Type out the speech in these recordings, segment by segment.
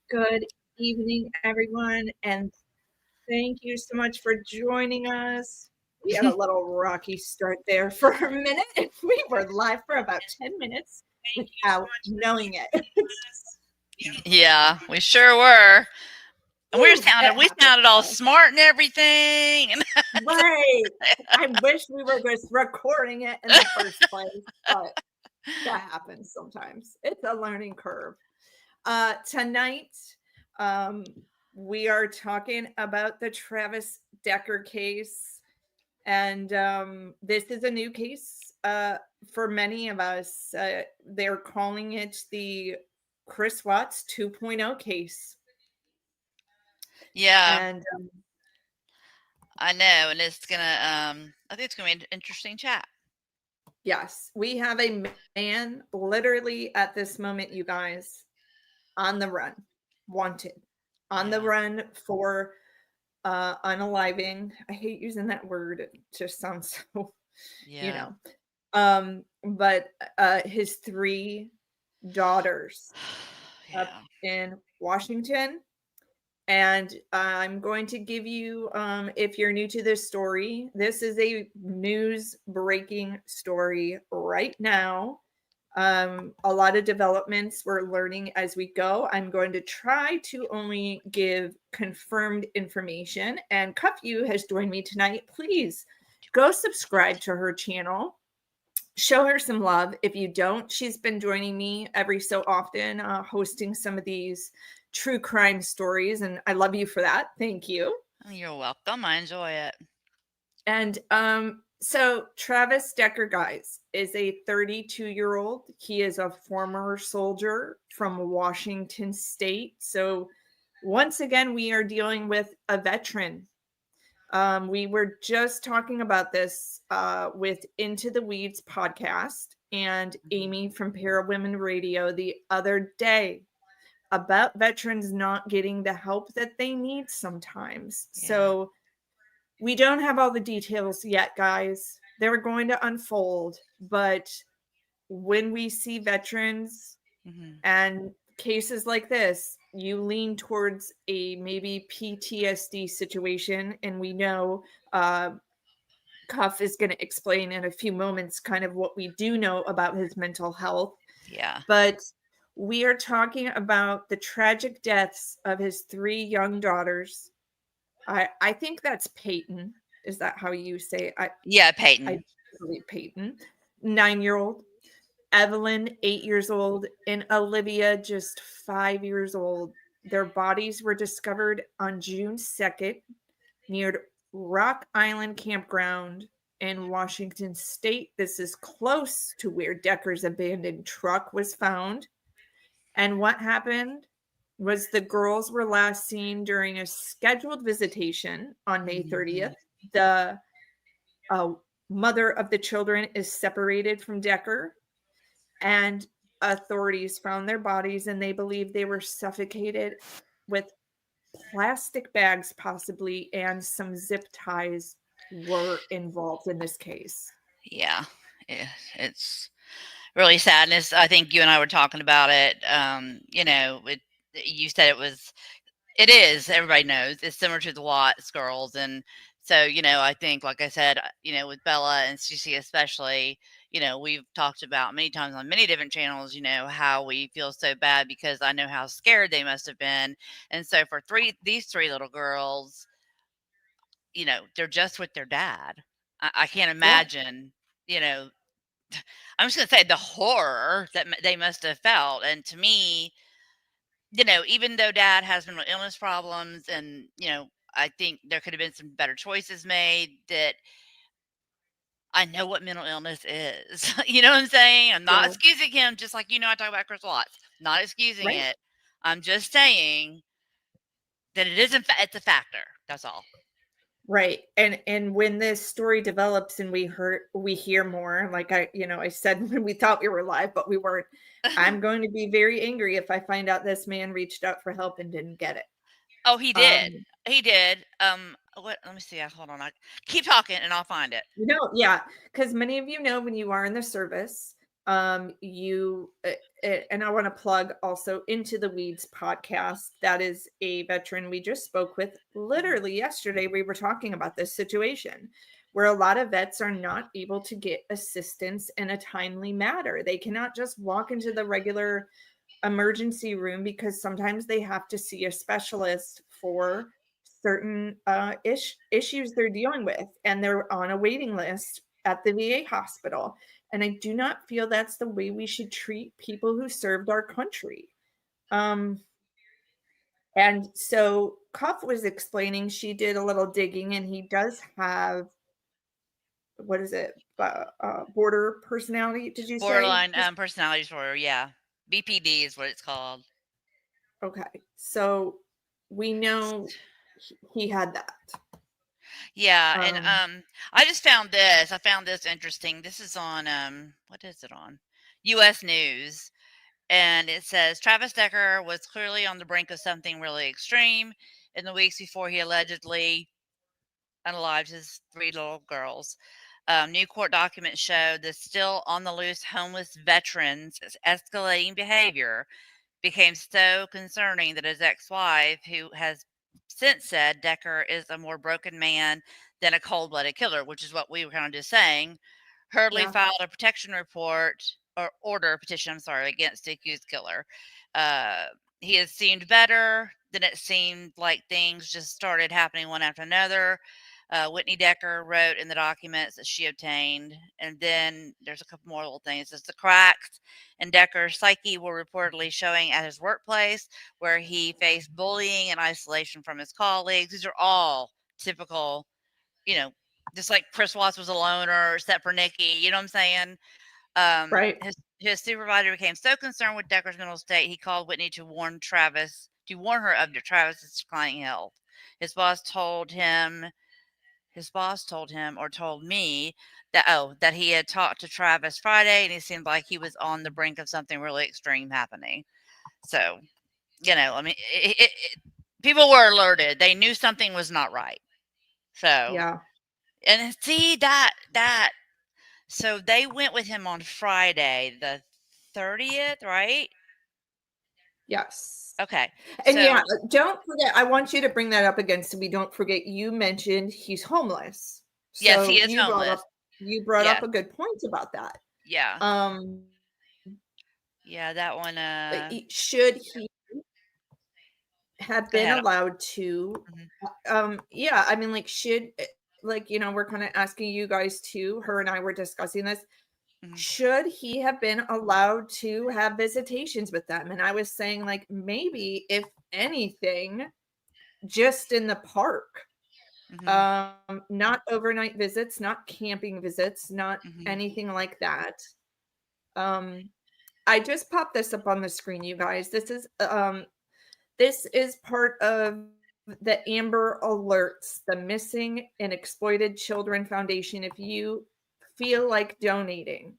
Good evening, everyone, and thank you so much for joining us. We had a little rocky start there for a minute, and we were live for about 10 minutes without knowing it. Yeah, we sure were. And Whew, it we happens. sounded all smart and everything. Right. I wish we were just recording it in the first place, but that happens sometimes. It's a learning curve. Tonight, um, we are talking about the Travis Decker case. And this is a new case for many of us. They're calling it the Chris Watts 2.0 case. Yeah, And I know, and it's gonna I think it's gonna be an interesting chat. yes, we have a man literally at this moment, you guys, on the run, wanted, on the Yeah. run for unaliving. I hate using that word. It just sounds so, you Yeah. know. But his three daughters up Yeah. in Washington. And I'm going to give you, if you're new to this story, this is a news breaking story right now. A lot of developments we're learning as we go. I'm going to try to only give confirmed information. And Cuff You has joined me tonight. Please go subscribe to her channel. Show her some love. If you don't, she's been joining me every so often, hosting some of these true crime stories. And I love you for that. Thank you. You're welcome. I enjoy it. And so Travis Decker, guys, is a 32-year-old. He is a former soldier from Washington State. So once again, we are dealing with a veteran. We were just talking about this with Into the Weeds podcast and Amy from Para Women Radio the other day about veterans not getting the help that they need sometimes. Yeah. So we don't have all the details yet, guys. They're going to unfold, but when we see veterans Hmm. and cases like this, you lean towards a maybe PTSD situation, and we know Cuff is going to explain in a few moments kind of what we do know about his mental health. Yeah. But we are talking about the tragic deaths of his three young daughters. I think that's Peyton. Is that how you say it? Yeah, I Peyton. believe Peyton, 9-year-old, Evelyn, 8 years old, and Olivia, just 5 years old. Their bodies were discovered on June 2nd near Rock Island Campground in Washington State. This is close to where Decker's abandoned truck was found. And what happened was the girls were last seen during a scheduled visitation on May Hmm. 30th. The uh, mother of the children is separated from Decker, and authorities found their bodies and they believe they were suffocated with plastic bags, possibly, and some zip ties were involved in this case. Yeah. Yeah. It's really sadness. I think you and I were talking about it. You said it is, everybody knows, it's similar to the Watts girls, and so, I think, like I said, with Bella and Cece especially, we've talked about many times on many different channels, how we feel so bad because I know how scared they must have been, and so for these three little girls, they're just with their dad. I can't Yeah, imagine, you know, I'm just gonna say the horror that they must have felt, and to me, even though dad has mental illness problems and, I think there could have been some better choices made that I know what mental illness is. You know what I'm saying? I'm not yeah, excusing him, just like, I talk about Chris Watts. Not excusing right. it. I'm just saying that it isn't, it's a factor. That's all. Right. And when this story develops and we hear more, like I said when we thought we were live, but we weren't, I'm going to be very angry if I find out this man reached out for help and didn't get it. Oh, he did. Um, He did. What? Let me see. Hold on. I keep talking and I'll find it. yeah, because many of you know when you are in the service, And I want to plug also Into the Weeds podcast. That is a veteran we just spoke with Mhm. literally yesterday. We were talking about this situation where a lot of vets are not able to get assistance in a timely manner. They cannot just walk into the regular emergency room because sometimes they have to see a specialist for certain issues they're dealing with, and they're on a waiting list at the VA hospital. And I do not feel that's the way we should treat people who served our country. Um, and so Cuff was explaining, she did a little digging, and he does have, what is it? Border personality, did you say? Borderline personality disorder. Yeah, BPD is what it's called. Okay. So we know he had that. Yeah, and Um, I just found this. I found this interesting. This is on what is it on? U.S. News, and it says Travis Decker was clearly on the brink of something really extreme in the weeks before he allegedly unalived his three little girls. New court documents show the still on the loose homeless veterans' escalating behavior became so concerning that his ex wife, who has since said Decker is a more broken man than a cold blooded killer, which is what we were kind of just saying, hurriedly yeah, filed a protection report or order petition, I'm sorry, against the accused killer. Uh, he has seemed better. Then it seemed like things just started happening one after another. Whitney Decker wrote in the documents that she obtained, and then there's a couple more little things. It's the cracks in Decker's psyche were reportedly showing at his workplace, where he faced bullying and isolation from his colleagues. These are all typical, you know, just like Chris Watts was a loner, except for Nikki. You know what I'm saying? right, His supervisor became so concerned with Decker's mental state, he called Whitney to warn her of Travis's declining health. His boss told him or told me that he had talked to Travis Friday and he seemed like he was on the brink of something really extreme happening. So, I mean, people were alerted. They knew something was not right. So, yeah, and see that so they went with him on Friday the 30th, right? yes. Okay. And yeah, So, don't forget, I want you to bring that up again so we don't forget you mentioned he's homeless. yes, he So is homeless. you brought up Yes. a good point about that. Yeah. Um, Yeah, that one should he have go been ahead. allowed to, Mhm. yeah, I mean, like, like, we're kind of asking you guys too, her and I were discussing this. Mhm. Should he have been allowed to have visitations with them? And I was saying, like, maybe if anything, just in the park. Mhm. Not overnight visits, not camping visits, not Mhm. anything like that. Um, I just popped this up on the screen, you guys. This is part of the Amber Alerts, the Missing and Exploited Children Foundation. If you feel like donating,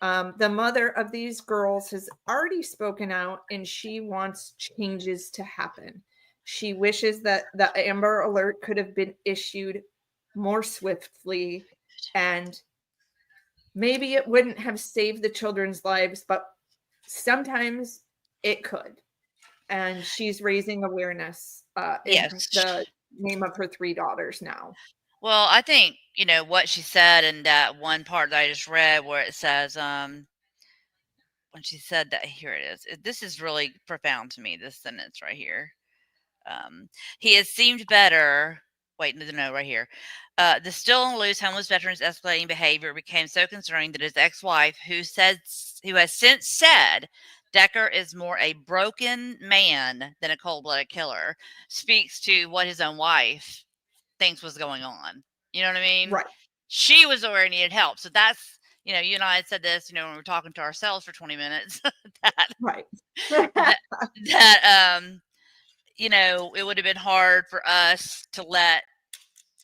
the mother of these girls has already spoken out and she wants changes to happen. She wishes that the Amber Alert could have been issued more swiftly, and maybe it wouldn't have saved the children's lives, but sometimes it could. And she's raising awareness the Yes. name of her three daughters now. Well, I think, what she said in that one part that I just read where it says, when she said that, here it is. This is really profound to me, this sentence right here. Um, he has seemed better. Wait, no, no, right here. The still on the loose homeless veteran's escalating behavior became so concerning that his ex-wife, who has since said Decker is more a broken man than a cold-blooded killer, speaks to what his own wife thinks was going on. You know what I mean? Right, She was aware he needed help. So that's, you and I had said this, when we were talking to ourselves for 20 minutes, that right. that that it would have been hard for us to let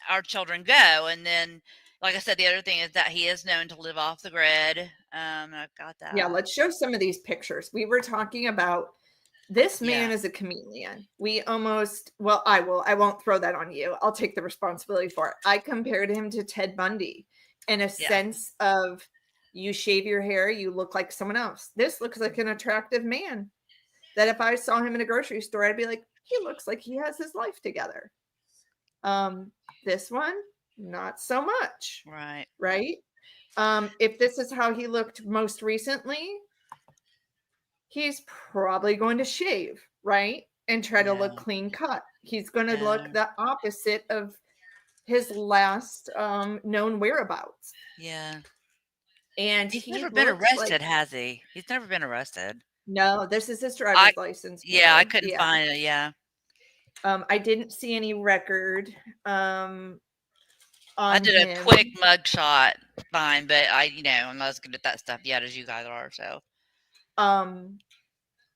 our children go. And then, like I said, the other thing is that he is known to live off the grid. I've got Yeah, that. let's show some of these pictures. We were talking about this Yeah. man is a chameleon. I won't throw that on you. I'll take the responsibility for it. I compared him to Ted Bundy in a Yeah. sense of You shave your hair, you look like someone else. This looks like an attractive man that if I saw him in a grocery store, I'd be like, he looks like he has his life together. Um, this one, not so much, Right. right? If this is how he looked most recently, he's probably going to shave, right? And try to look Yeah. clean cut. He's going to look Yeah. the opposite of his last known whereabouts. Yeah. And He's he never been looks like, arrested, has he? He's never been arrested. no, this is his I driver's license Yeah, I photo. couldn't Yeah. find it. Yeah. I didn't see any record I on did a quick him. mugshot find, but I'm not as good at that stuff yet as you guys are. So Um,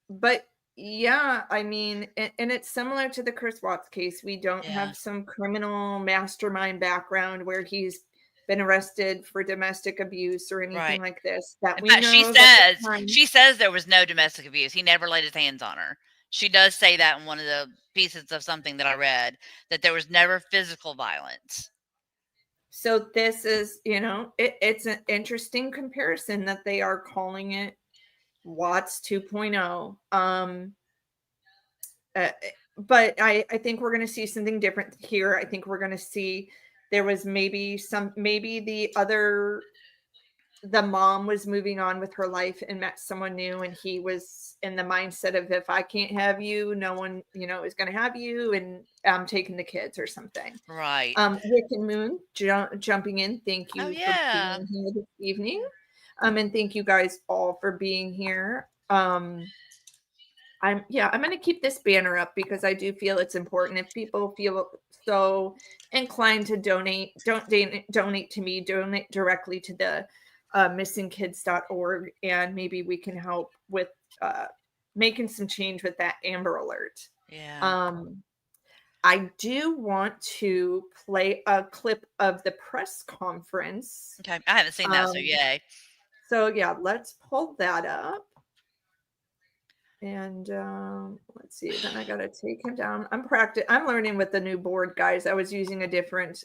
but yeah, I mean, and it's similar to the Chris Watts case. We don't yeah. have some criminal mastermind background where he's been arrested for domestic abuse or anything Right. like this that In we fact, know of at the time. she says there was no domestic abuse. He never laid his hands on her. She does say that in one of the pieces of something that I read, that there was never physical violence. So this is, it's an interesting comparison that they are calling it Watts 2.0. But I think we're going to see something different here. I think we're going to see there was maybe the mom was moving on with her life and met someone new, and he was in the mindset of, if I can't have you, no one, is going to have you, and I'm taking the kids or something. Right. Rick and Moon jumping in. Thank Oh you for yeah. being here this evening. And thank you guys all for being here. I'm going to keep this banner up because I do feel it's important. If people feel so inclined to donate, donate to me, donate directly to the missingkids.org, and maybe we can help with making some change with that Amber Alert. Yeah. I do want to play a clip of the press conference. Okay. I haven't seen that, so yay. So yeah, let's pull that up. And let's see. Then I gotta take him down. I'm learning with the new board, guys. I was using a different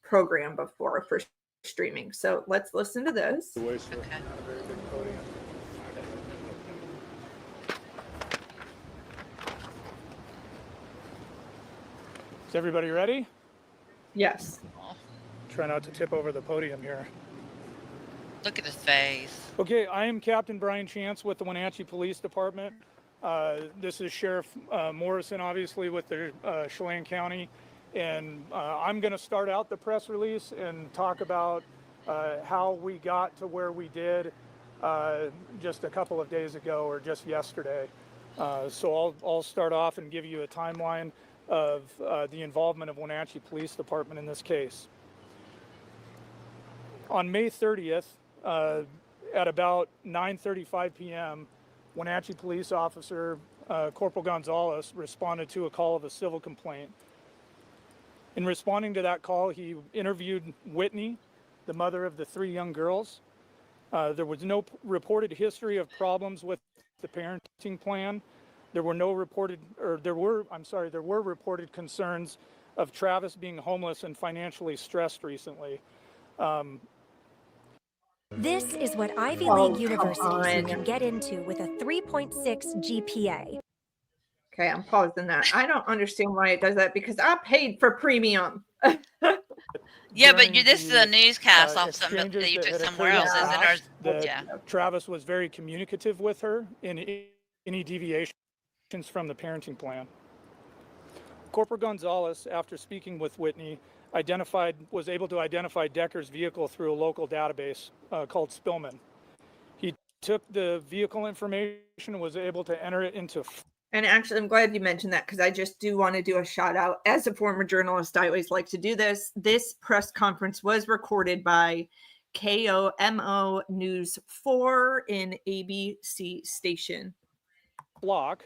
program before for streaming. So let's listen to this. Okay. Is everybody ready? Yes. Try not to tip over the podium here. Look at his face. Okay, I am Captain Brian Chance with the Wenatchee Police Department. This is Sheriff Morrison, obviously, with the Chelan County. And I'm going to start out the press release and talk about how we got to where we did just a couple of days ago, or just yesterday. So I'll start off and give you a timeline of the involvement of Wenatchee Police Department in this case. On May 30th, at about 9:35 p.m., Wenatchee police officer Corporal Gonzalez responded to a call of a civil complaint. In responding to that call, he interviewed Whitney, the mother of the 3 young girls. There was no reported history of problems with the parenting plan. There were reported concerns of Travis being homeless and financially stressed recently. This is what Ivy Oh, League universities you on. can get into with a 3.6 GPA. Okay, I'm pausing that. I don't understand why it does that because I paid for premium. Yeah, but During this is a the, newscast off something exchanges that you took had somewhere occurred in else, the isn't past, ours? that Yeah. Travis was very communicative with her in any deviations from the parenting plan. Corporal Gonzalez, after speaking with Whitney, was able to identify Decker's vehicle through a local database called Spillman. He took the vehicle information and was able to enter it into. And actually, I'm glad you mentioned that because I just do want to do a shout out. As a former journalist, I always like to do this. This press conference was recorded by KOMO News 4 in ABC station. Flock,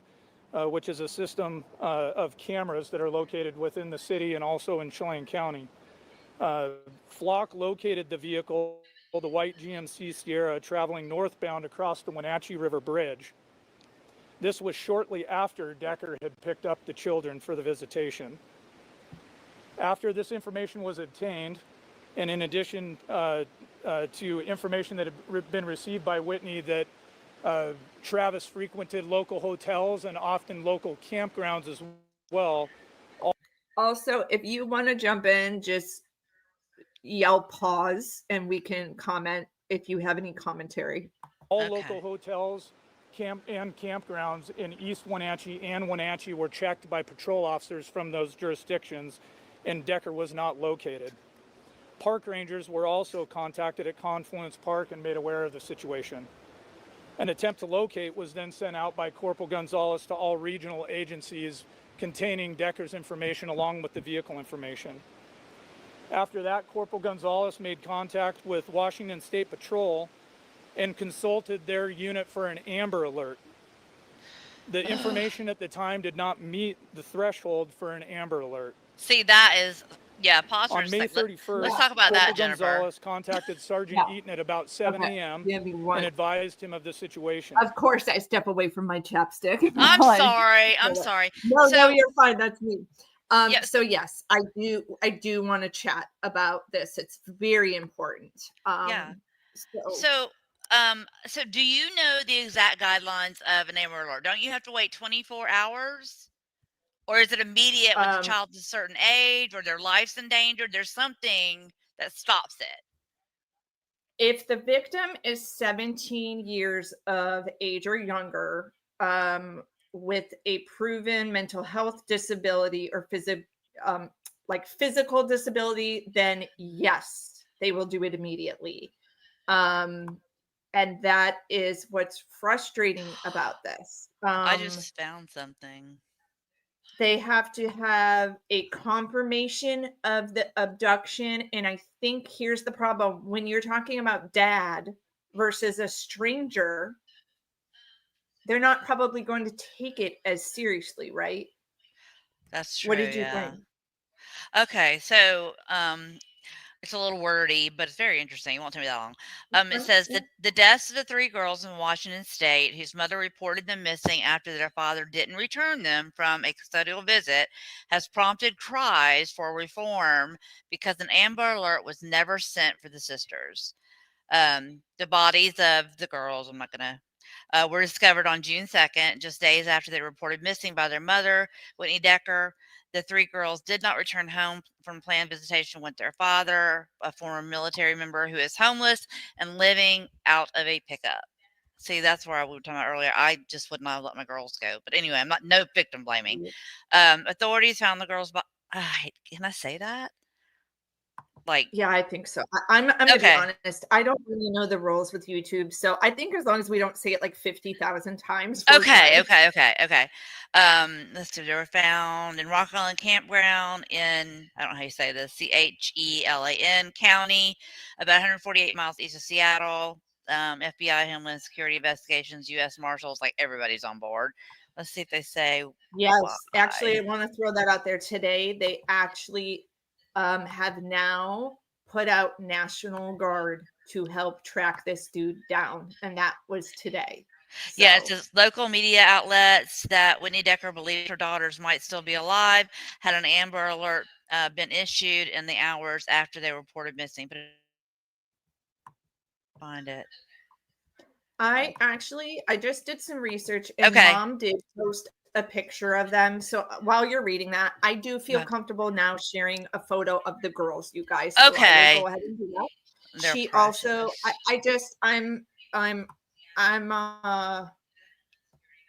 which is a system of cameras that are located within the city and also in Chelan County. Flock located the vehicle, the white GMC Sierra, traveling northbound across the Wenatchee River Bridge. This was shortly after Decker had picked up the children for the visitation. After this information was obtained, And in addition to information that had been received by Whitney that Travis frequented local hotels and often local campgrounds as well. Also, if you want to jump in, just yell pause and we can comment if you have any commentary. All Okay. local hotels and campgrounds in East Wenatchee and Wenatchee were checked by patrol officers from those jurisdictions, and Decker was not located. Park rangers were also contacted at Confluence Park and made aware of the situation. An attempt to locate was then sent out by Corporal Gonzalez to all regional agencies containing Decker's information along with the vehicle information. After that, Corporal Gonzalez made contact with Washington State Patrol and consulted their unit for an Amber Alert. The information at the time did not meet the threshold for an Amber Alert. See, that is, pause for On a May second. 31st, Let's talk about that, Corporal Jennifer. Gonzalez contacted Sergeant Eaton at about 7 a.m. and advised him of the situation. Of course, I step away from my chapstick. I'm sorry. I'm sorry. No, you're fine. That's me. Yes. So yes, I do want to chat about this. It's very important. So do you know the exact guidelines of an Amber Alert? Don't you have to wait 24 hours? Or is it immediate when the child's a certain age or their life's endangered? There's something that stops it. If the victim is 17 years of age or younger, with a proven mental health disability or physical disability, then yes, they will do it immediately. And that is what's frustrating about this. I just found something. They have to have a confirmation of the abduction. And I think here's the problem. When you're talking about dad versus a stranger, they're not probably going to take it as seriously, right? That's true. What did you think? Okay, so it's a little wordy, but it's very interesting. It won't take me that long. It says that the deaths of the 3 girls in Washington State whose mother reported them missing after their father didn't return them from a custodial visit has prompted cries for reform because an Amber Alert was never sent for the sisters. The bodies of the girls, I'm not going to, were discovered on June 2nd, just days after they were reported missing by their mother, Whitney Decker. The 3 girls did not return home from planned visitation with their father, a former military member who is homeless and living out of a pickup. See, that's where I was talking about earlier. I just would not have let my girls go. But anyway, I'm not no victim blaming. Authorities found the girls' can I say that? Yeah, I think so. I'm gonna be Okay. honest. I don't really know the rules with YouTube, so I think as long as we don't say it like 50,000 times. Okay. Let's see. They were found in Rock Island Campground in, I don't know how you say this, Chelan County, about 148 miles east of Seattle. FBI, Homeland Security Investigations, U.S. Marshals, like everybody's on board. Let's see if they say. Yes, why. actually, I want to throw that out there today. They actually have now put out National Guard to help track this dude down, and that was today. So. Yeah, it says local media outlets that Whitney Decker believed her daughters might still be alive had an Amber Alert been issued in the hours after they were reported missing. But find it. I just did some research, and Mom did post a picture of them. So while you're reading that, I do feel comfortable now sharing a photo of the girls, you guys. So I will go ahead and do that. They're she precious. also, I'm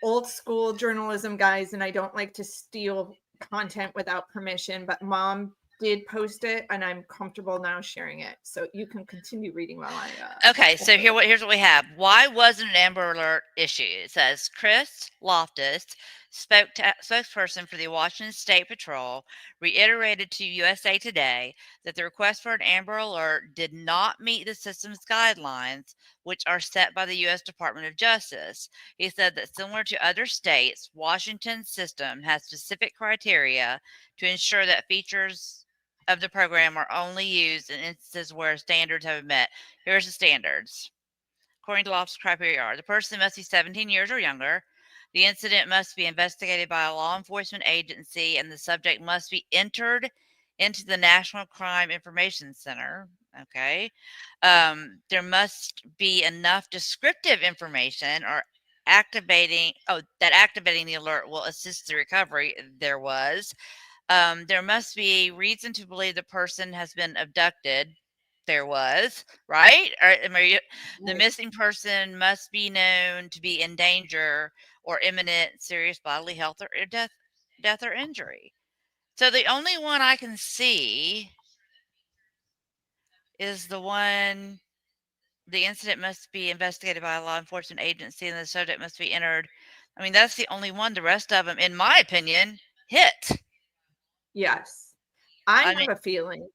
old school journalism, guys, and I don't like to steal content without permission, but Mom did post it, and I'm comfortable now sharing it. So you can continue reading while I. Okay, so here's what we have. Why wasn't an Amber Alert issued? It says Chris Loftus, spokesperson for the Washington State Patrol, reiterated to USA Today that the request for an Amber Alert did not meet the system's guidelines, which are set by the U.S. Department of Justice. He said that similar to other states, Washington's system has specific criteria to ensure that features of the program are only used in instances where standards have been met. Here's the standards. According to Loftus' criteria, the person must be 17 years or younger. The incident must be investigated by a law enforcement agency, and the subject must be entered into the National Crime Information Center. Okay. There must be enough descriptive information or activating the alert will assist the recovery. There was. There must be a reason to believe the person has been abducted. There was, right? The Right. missing person must be known to be in danger or imminent serious bodily health or death or injury. So the only one I can see is the incident must be investigated by a law enforcement agency and the subject must be entered. I mean, that's the only one. The rest of them, in my opinion, hit. Yes. I I have mean, a feeling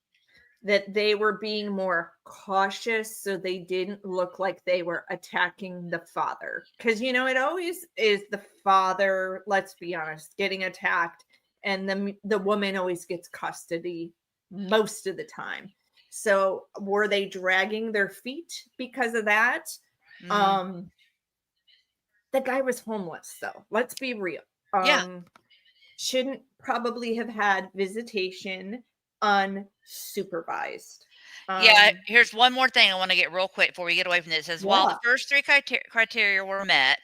that they were being more cautious so they didn't look like they were attacking the father. Because, it always is the father, let's be honest, getting attacked, and the woman always gets custody most of the time. So were they dragging their feet because of that? mm, Um, the guy was homeless, though. Let's be real. yeah. Shouldn't probably have had visitation unsupervised. Yeah, Um, here's one more thing I want to get real quick before we get away from this. It says while yeah, the first three criteria were met,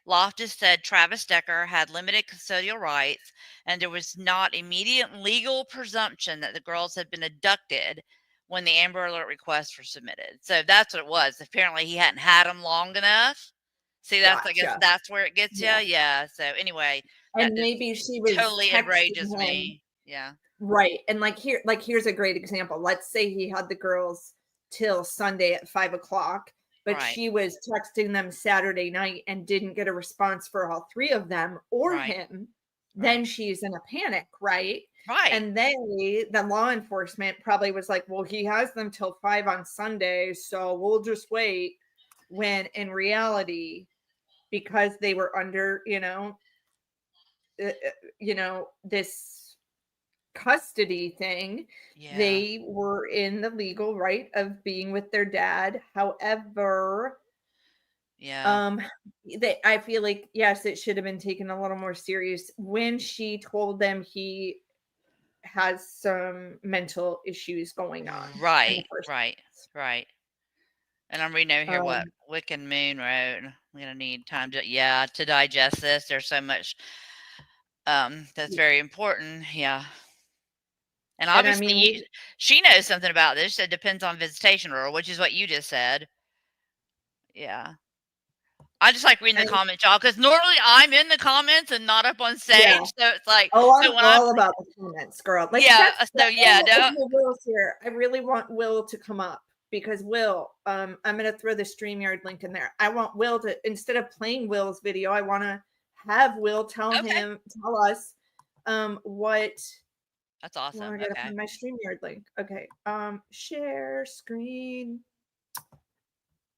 Loftus said Travis Decker had limited custodial rights and there was not immediate legal presumption that the girls had been abducted when the Amber Alert requests were submitted. So that's what it was. Apparently he hadn't had them long enough. See, I guess gotcha. that's where it gets you. Yeah. Yeah. So anyway, that And just maybe she was totally enrages texting him. me. Yeah. Right. And here's a great example. Let's say he had the girls till Sunday at 5 o'clock, but Right. she was texting them Saturday night and didn't get a response for all three of them or Right. him. Right. Then she's in a panic, right? Right. And the law enforcement probably was like, well, he has them till 5 on Sunday, so we'll just wait. When in reality, because they were under, this custody thing, Yeah. they were in the legal right of being with their dad. However, Yeah. um, I feel like, yes, it should have been taken a little more serious when she told them he has some mental issues going on in the Right, first right, place. right. And I'm reading over here what Um, Wick and Moon wrote. I'm gonna need time to digest this. There's so much that's yeah. very important. Yeah. And And I obviously mean, she knows something about this. It depends on visitation rule, which is what you just said. Yeah. I just like reading the I comments, y'all, because normally I'm in the comments and not up on yeah. stage. So it's like, Oh, so I'm when I'm, all about the comments, girl. Like yeah, that's so yeah, no, Will's here. I really want Will to come up because Will, I'm gonna throw the StreamYard link in there. I want Will to, instead of playing Will's video, I want to have Will tell okay, us what. that's Well, awesome. I gotta Okay. find my StreamYard link. Okay. Share screen.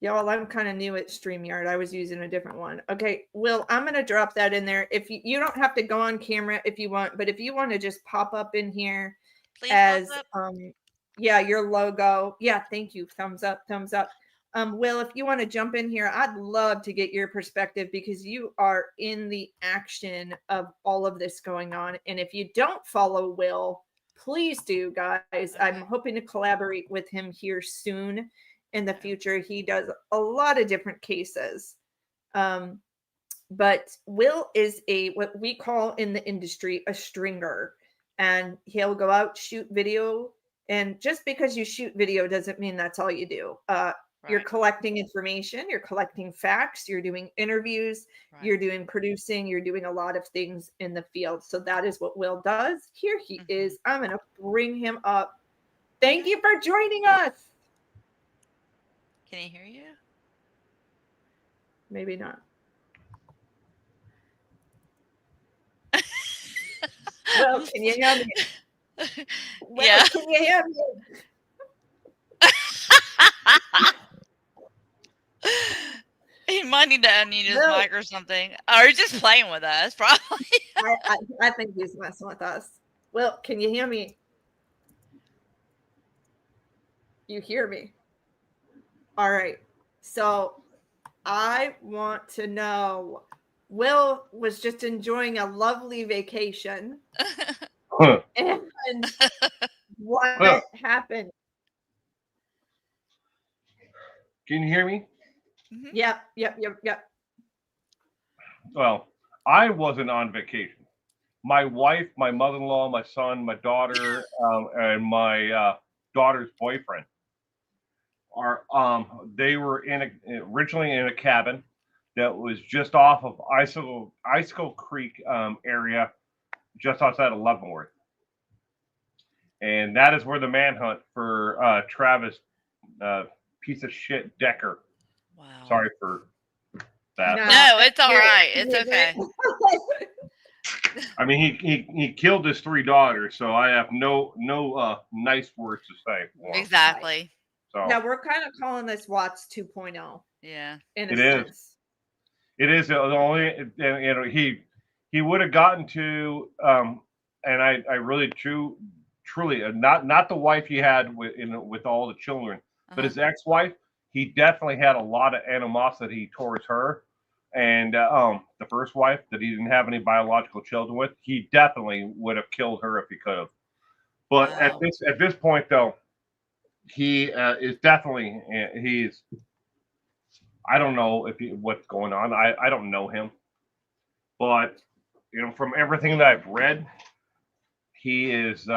Y'all, I'm kind of new at StreamYard. I was using a different one. Okay, Will, I'm going to drop that in there. If you don't have to go on camera if you want, but if you want to just pop up in here Please pop as up. yeah, your logo. Yeah, thank you. Thumbs up, thumbs up. Will, if you want to jump in here, I'd love to get your perspective because you are in the action of all of this going on. And if you don't follow Will, please do, guys. I'm Okay. hoping to collaborate with him here soon in the Okay. future. He does a lot of different cases. Um, but Will is what we call in the industry a stringer, and he'll go out, shoot video. And just because you shoot video doesn't mean that's all you do. You're Right. collecting information, you're collecting facts, you're doing interviews, Right. you're doing producing, you're doing a lot of things in the field. So that is what Will does. Here he Mhm. is. I'm going to bring him up. Thank Okay. you for joining us. Can he hear you? Maybe not. Will, I'm can you hear me? Will, yeah. can you hear me? He might need to unmute his Will, mic or something. Or he's just playing with us, probably. I think he's messing with us. Will, can you hear me? You hear me? All right. So I want to know. Will was just enjoying a lovely vacation, and What happened? Can you hear me? Mhm. Yep. Well, I wasn't on vacation. My wife, my mother-in-law, my son, my daughter, and my daughter's boyfriend are they were originally in a cabin that was just off of Icicle Creek area, just outside of Leavenworth, and that is where the manhunt for Travis, piece of shit Decker. Wow. Sorry for that. No, it's all you're- right. It's you're- okay. I mean, he killed his 3 daughters, so I have no nice words to say for him. Exactly. So Now we're kind of calling this Watts 2.0 Yeah. in a It is. sense. it is the only, you know, he would have gotten to, and I really truly not the wife he had with all the children, but Uh-huh. his ex-wife. He definitely had a lot of animosity towards her, and the first wife that he didn't have any biological children with. He definitely would have killed her if he could have. But Wow. at this point, though, he is definitely he's. I don't know what's going on. I don't know him, but you know, from everything that I've read, he is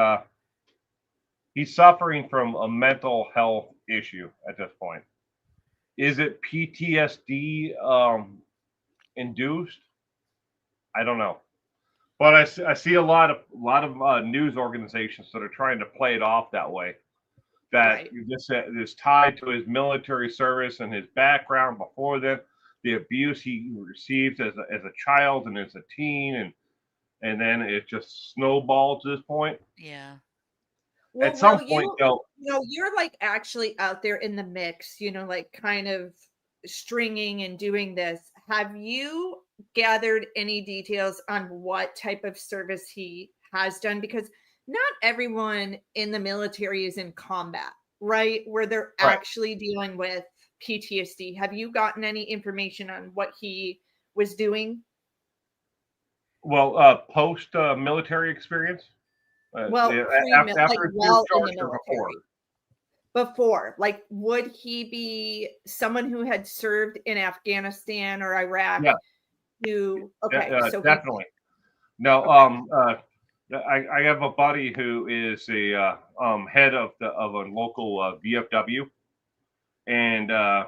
he's suffering from a mental health issue at this point. Is it PTSD induced? I don't know, but I see a lot of news organizations that are trying to play it off that way. That Right. this is tied to his military service and his background before then, the abuse he received as a child and as a teen, and then it just snowballed to this point. Yeah. Well, At some Will, point, though, you're like actually out there in the mix, like kind of stringing and doing this. Have you gathered any details on what type of service he has done? Because not everyone in the military is in combat, right? Where they're right. actually dealing with PTSD. Have you gotten any information on what he was doing? Well, post military experience, Well, like after his while in the discharge or before. military. Before, like, would he be someone who had served in Afghanistan or Iraq? Yeah, Okay, so definitely. No, okay. I have a buddy who is a head of a local VFW, and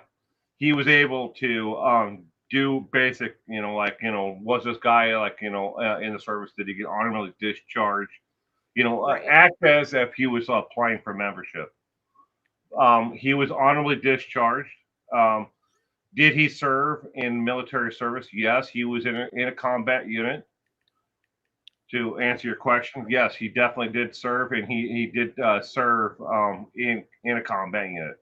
he was able to do basic, like, was this guy like, in the service? Did he get honorably discharged? Right. Act as if he was applying for membership. He was honorably discharged. Um, did he serve in military service? Yes, he was in a combat unit. To answer your question, yes, he definitely did serve, and he did serve in a combat unit.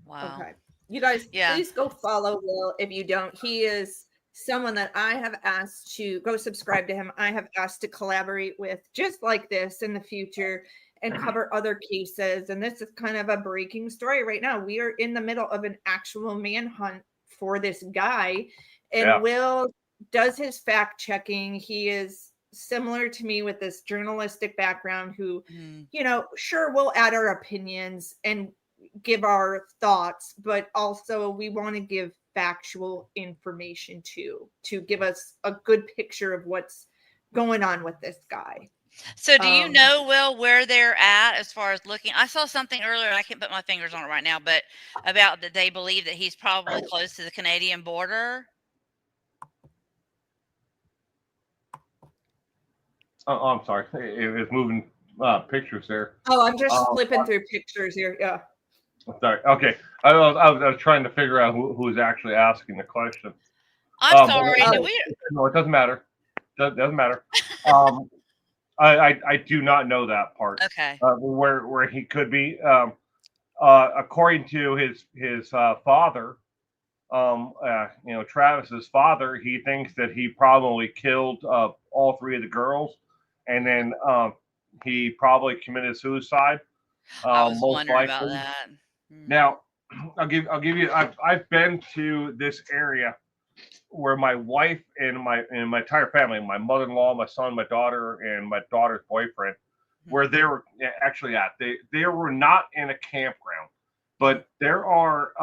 Wow. Okay. You guys, Yeah. please go follow Will if you don't. He is someone that I have asked to go subscribe to him. I have asked to collaborate with just like this in the future and cover other cases. And this is kind of a breaking story right now. We are in the middle of an actual manhunt for this guy. And Yeah. Will does his fact checking. He is similar to me with this journalistic background who, Mhm. Sure, we'll add our opinions and give our thoughts, but also we want to give factual information too, to give us a good picture of what's going on with this guy. So do you know, Will, where they're at as far as looking? I saw something earlier, and I can't put my fingers on it right now, but about that they believe that he's probably close to the Canadian border. Oh, I'm sorry. It was moving pictures there. Oh, I'm just flipping through pictures here. Yeah. Sorry. Okay. I was trying to figure out who's actually asking the question. I'm sorry. No, it doesn't matter. Doesn't matter. I do not know that part. Okay. Where he could be. According to his father, Travis's father, he thinks that he probably killed all 3 of the girls, and then he probably committed suicide. I was Most wondering about likely. that. Now, I'll give you. I've been to this area where my wife and my entire family, my mother-in-law, my son, my daughter, and my daughter's boyfriend, where they were actually at. They were not in a campground, but there are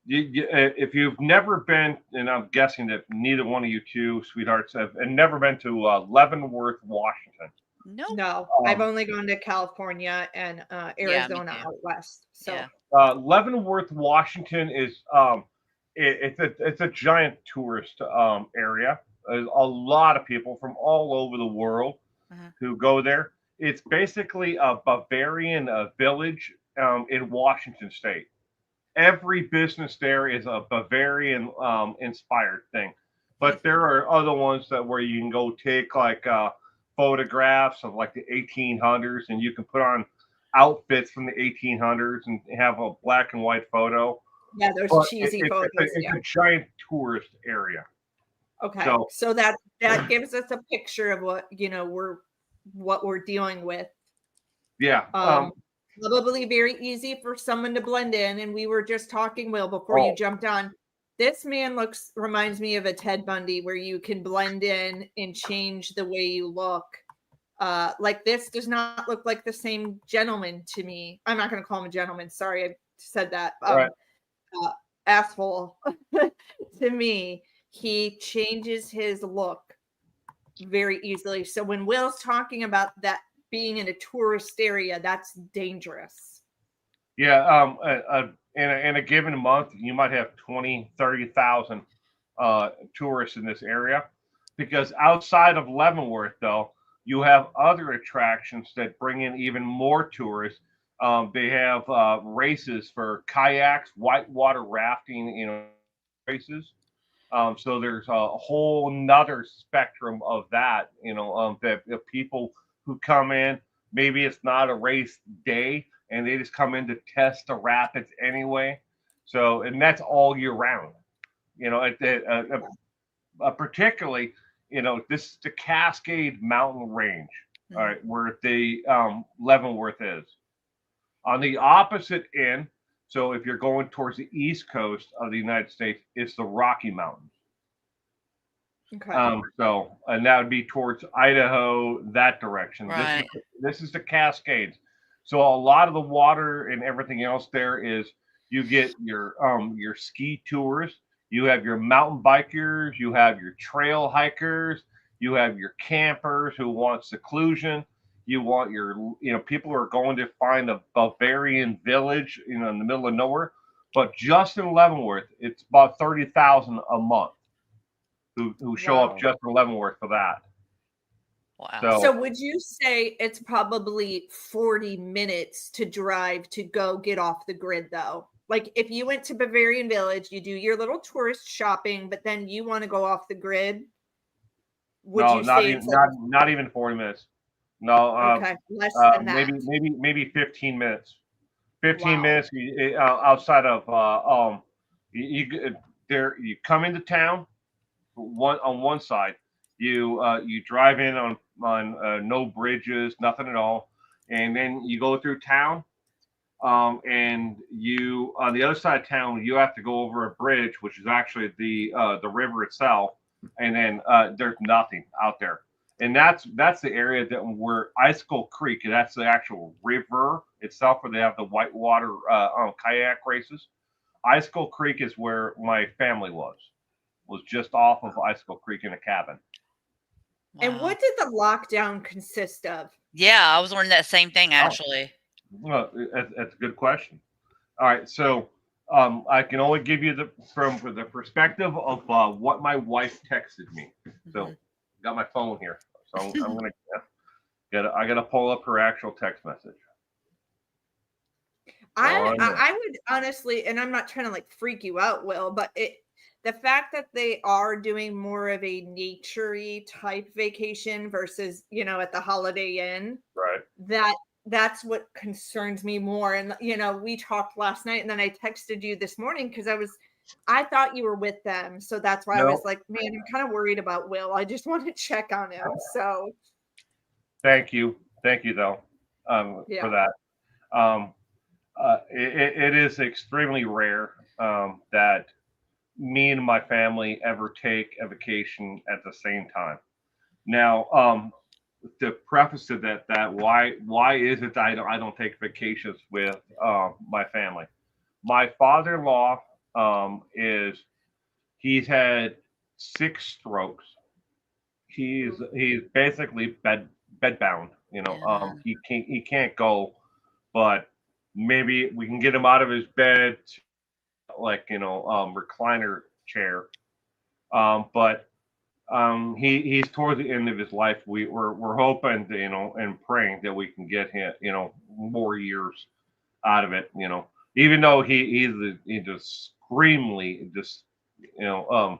if you've never been, and I'm guessing that neither one of you two sweethearts have and never been to Leavenworth, Washington. Nope. No, I've only gone to California and Yeah, me Arizona too. out west. So Yeah. Leavenworth, Washington is it's a giant tourist area. There's a lot of people from all over the world who go there. It's basically a Bavarian village in Washington State. Every business there is a Bavarian inspired thing, but there are other ones that where you can go take like photographs of like the 1800s, and you can put on outfits from the 1800s and have a black and white photo. yeah, those But cheesy photos. it's a giant tourist area. Okay. So So that gives us a picture of what, we're dealing with. yeah, Probably very easy for someone to blend in. And we were just talking, Will, before you jumped on. This man reminds me of a Ted Bundy, where you can blend in and change the way you look. Like this does not look like the same gentleman to me. I'm not going to call him a gentleman. Sorry, I said that. right. Asshole to me. He changes his look very easily. So when Will's talking about that being in a tourist area, that's dangerous. Yeah, in a given month, you might have 20, 30,000 tourists in this area, because outside of Leavenworth, though, you have other attractions that bring in even more tourists. They have races for kayaks, whitewater rafting, races. So there's a whole nother spectrum of that, that people who come in, maybe it's not a race day and they just come in to test the rapids anyway. So, and that's all year round, particularly, this is the Cascade Mountain Range, all right, where the Leavenworth is. On the opposite end, so if you're going towards the east coast of the United States, it's the Rocky Mountains. Okay. And that would be towards Idaho, that direction. Right. This is the Cascades. So a lot of the water and everything else there is, you get your ski tours, you have your mountain bikers, you have your trail hikers, you have your campers who want seclusion. You want your, people who are going to find a Bavarian village, in the middle of nowhere. But just in Leavenworth, it's about 30,000 a month who show up just in Leavenworth for that. Wow. So would you say it's probably 40 minutes to drive to go get off the grid, though? Like if you went to Bavarian Village, you do your little tourist shopping, but then you want to go off the grid. Would you say it's not even 40 minutes? No. Okay, less than that. Maybe 15 minutes. 15 minutes outside of you come into town on one side, you drive in on no bridges, nothing at all, and then you go through town, and you on the other side of town you have to go over a bridge, which is actually the river itself, and then there's nothing out there. And that's the area where Icicle Creek, and that's the actual river itself, where they have the whitewater kayak races. Icicle Creek is where my family was just off of Icicle Creek in a cabin. Wow. And what did the lockdown consist of? Yeah, I was wondering that same thing, actually. Well, that's a good question. All right, so I can only give you from the perspective of what my wife texted me. So got my phone here, so I'm gonna I gotta pull up her actual text message. I would honestly, and I'm not trying to like freak you out, Will, but the fact that they are doing more of a nature-y type vacation versus, at the Holiday Inn, right? That's what concerns me more. And we talked last night, and then I texted you this morning because I thought you were with them, so that's why I was like, man, I'm kind of worried about Will. I just want to check on him. So thank you though, for that. It is extremely rare that me and my family ever take a vacation at the same time. Now, to preface to that why is it that I don't take vacations with my family? My father-in-law is he's had 6 strokes. He's basically bedbound. Yeah. He can't go, but maybe we can get him out of his bed, like recliner chair. But he's towards the end of his life. We're hoping to, and praying that we can get him more years out of it. Even though he's extremely just you know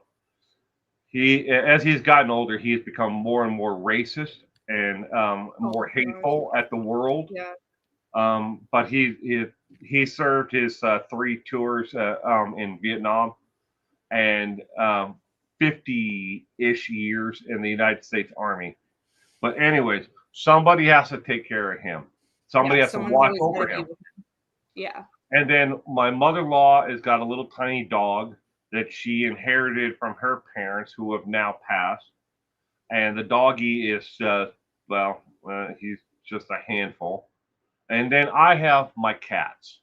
he as he's gotten older, he's become more and more racist and Oh more my gosh. hateful at the world. Yeah. But he served his 3 tours in Vietnam and 50-ish years in the United States Army. But anyways, somebody has to take care of him. Somebody Yeah. has to Someone's watch always over gotta be him. with him. Yeah. And then my mother-in-law has got a little tiny dog that she inherited from her parents who have now passed. And the doggy is he's just a handful. And then I have my cats.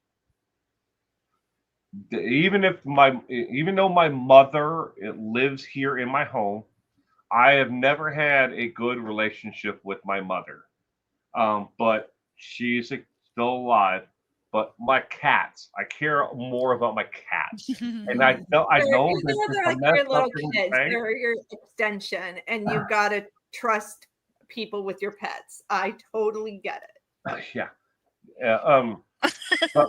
Even though my mother lives here in my home, I have never had a good relationship with my mother. But she's still alive. But my cats, I care more about my cats. And I know that They're it's a like your messed up little thing to kids. say. They're your extension, and you gotta trust people with your pets. I totally get it. Yeah. Yeah. But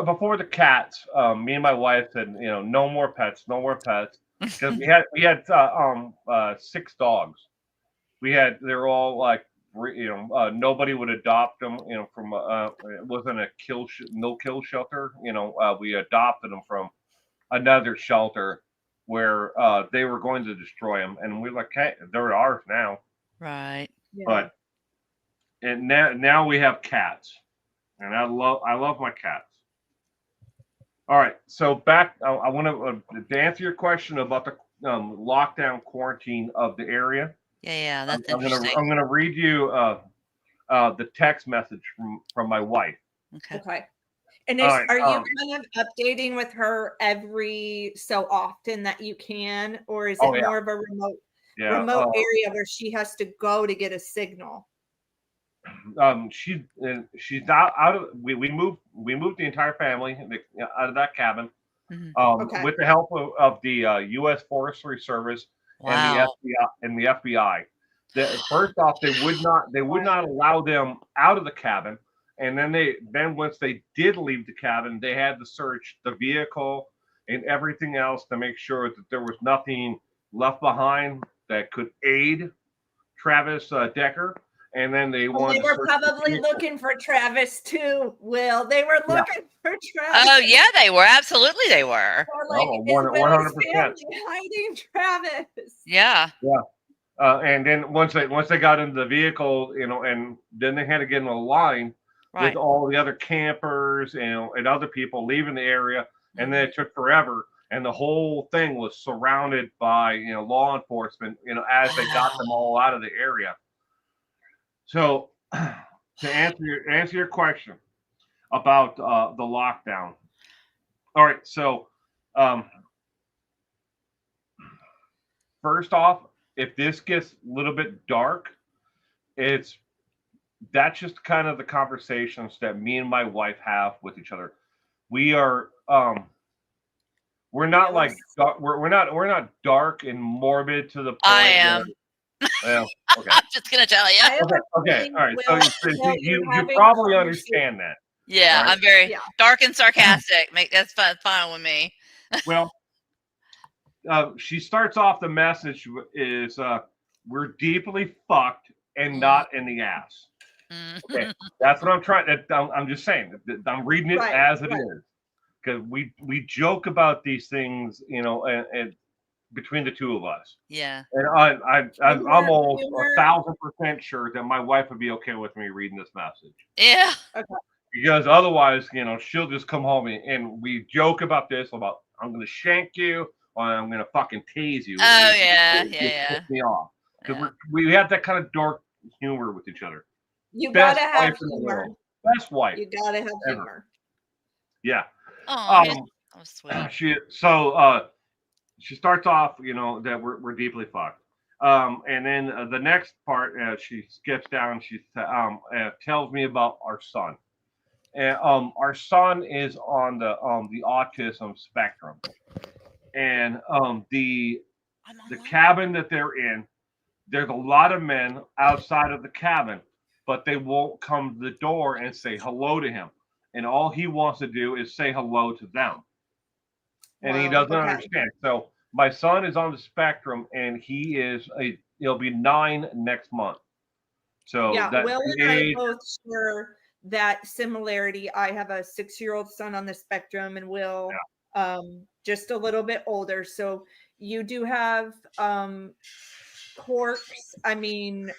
before the cats, me and my wife said, no more pets, no more pets, because we had 6 dogs. They're all like, nobody would adopt them, from it wasn't a no kill shelter. We adopted them from another shelter where they were going to destroy them, and we're like, hey, they're ours now. Right. Yeah. But and now we have cats, and I love my cats. All right, so back. I want to answer your question about the lockdown quarantine of the area. Yeah, I'm, that's I'm gonna interesting. I'm gonna read you the text message from my wife. Okay. Okay. And All right. are you kind of updating with her every so often that you can, or is Oh it yeah, more of a yeah. remote area where she has to go to get a signal? She's not out of. We moved the entire family out of that cabin. Mhm. Okay. With the help of the U.S. Forestry Service and the Wow. FBI. First off, they would not allow them out of the cabin, and then once they did leave the cabin, they had to search the vehicle and everything else to make sure that there was nothing left behind that could aid Travis Decker. And then they Well, they wanted to were search the probably vehicle. looking for Travis too, Will. They were Yeah, looking for Travis. Oh yeah, they were. Absolutely, they were. Or like, oh, is Will's 100%. family hiding Travis? Yeah. Yeah. And then once they got into the vehicle, and then they had to get in a line with Right. all the other campers, and other people leaving the area, and then Mhm. it took forever, and the whole thing was surrounded by law enforcement, as they got them Wow. all out of the area. So to answer your question about the lockdown. All right, so um, first off, if this gets a little bit dark, it's that's just kind of the conversations that me and my wife have with each other. We are we're not like Yes. we're not dark and morbid to the I point where am. well, okay. I'm just gonna tell you. I have Okay, a okay, feeling, all right. So, Will, so that you're you having probably conversations. understand that, Yeah, right? I'm very Yeah. dark and sarcastic. That's fine with me. Well, she starts off the message is we're deeply fucked and Mm, not in the ass. Okay, mm. that's what I'm trying. I'm just saying. I'm reading it Right. as it Right. is because we joke about these things, and between the two of us. Yeah. And I'm Humor, almost humor. 1,000% sure that my wife would be okay with me reading this message. Yeah. Okay. Because otherwise, she'll just come home and we joke about this about I'm going to shank you I'm gonna fucking tase you. Oh yeah, It yeah, pissed me off because yeah. we have that kind of dark humor with each other. You Best gotta wife have in the humor. world. Best wife You gotta have ever. humor. Yeah. Oh, that was sweet. She starts off, that we're deeply fucked. And then the next part, she skips down. She tells me about our son. And our son is on the autism spectrum, and the I'm the online. cabin that they're in, there's a lot of men outside of the cabin, but they won't come to the door and say hello to him. And all he wants to do is say hello to them. And he Wow. doesn't Okay. understand. So my son is on the spectrum, and he'll be 9 next month. So Yeah, that's Will the and I age. both share that similarity. I have a 6-year-old son on the spectrum, and Will, just a little bit older. So you do have quirks. I mean,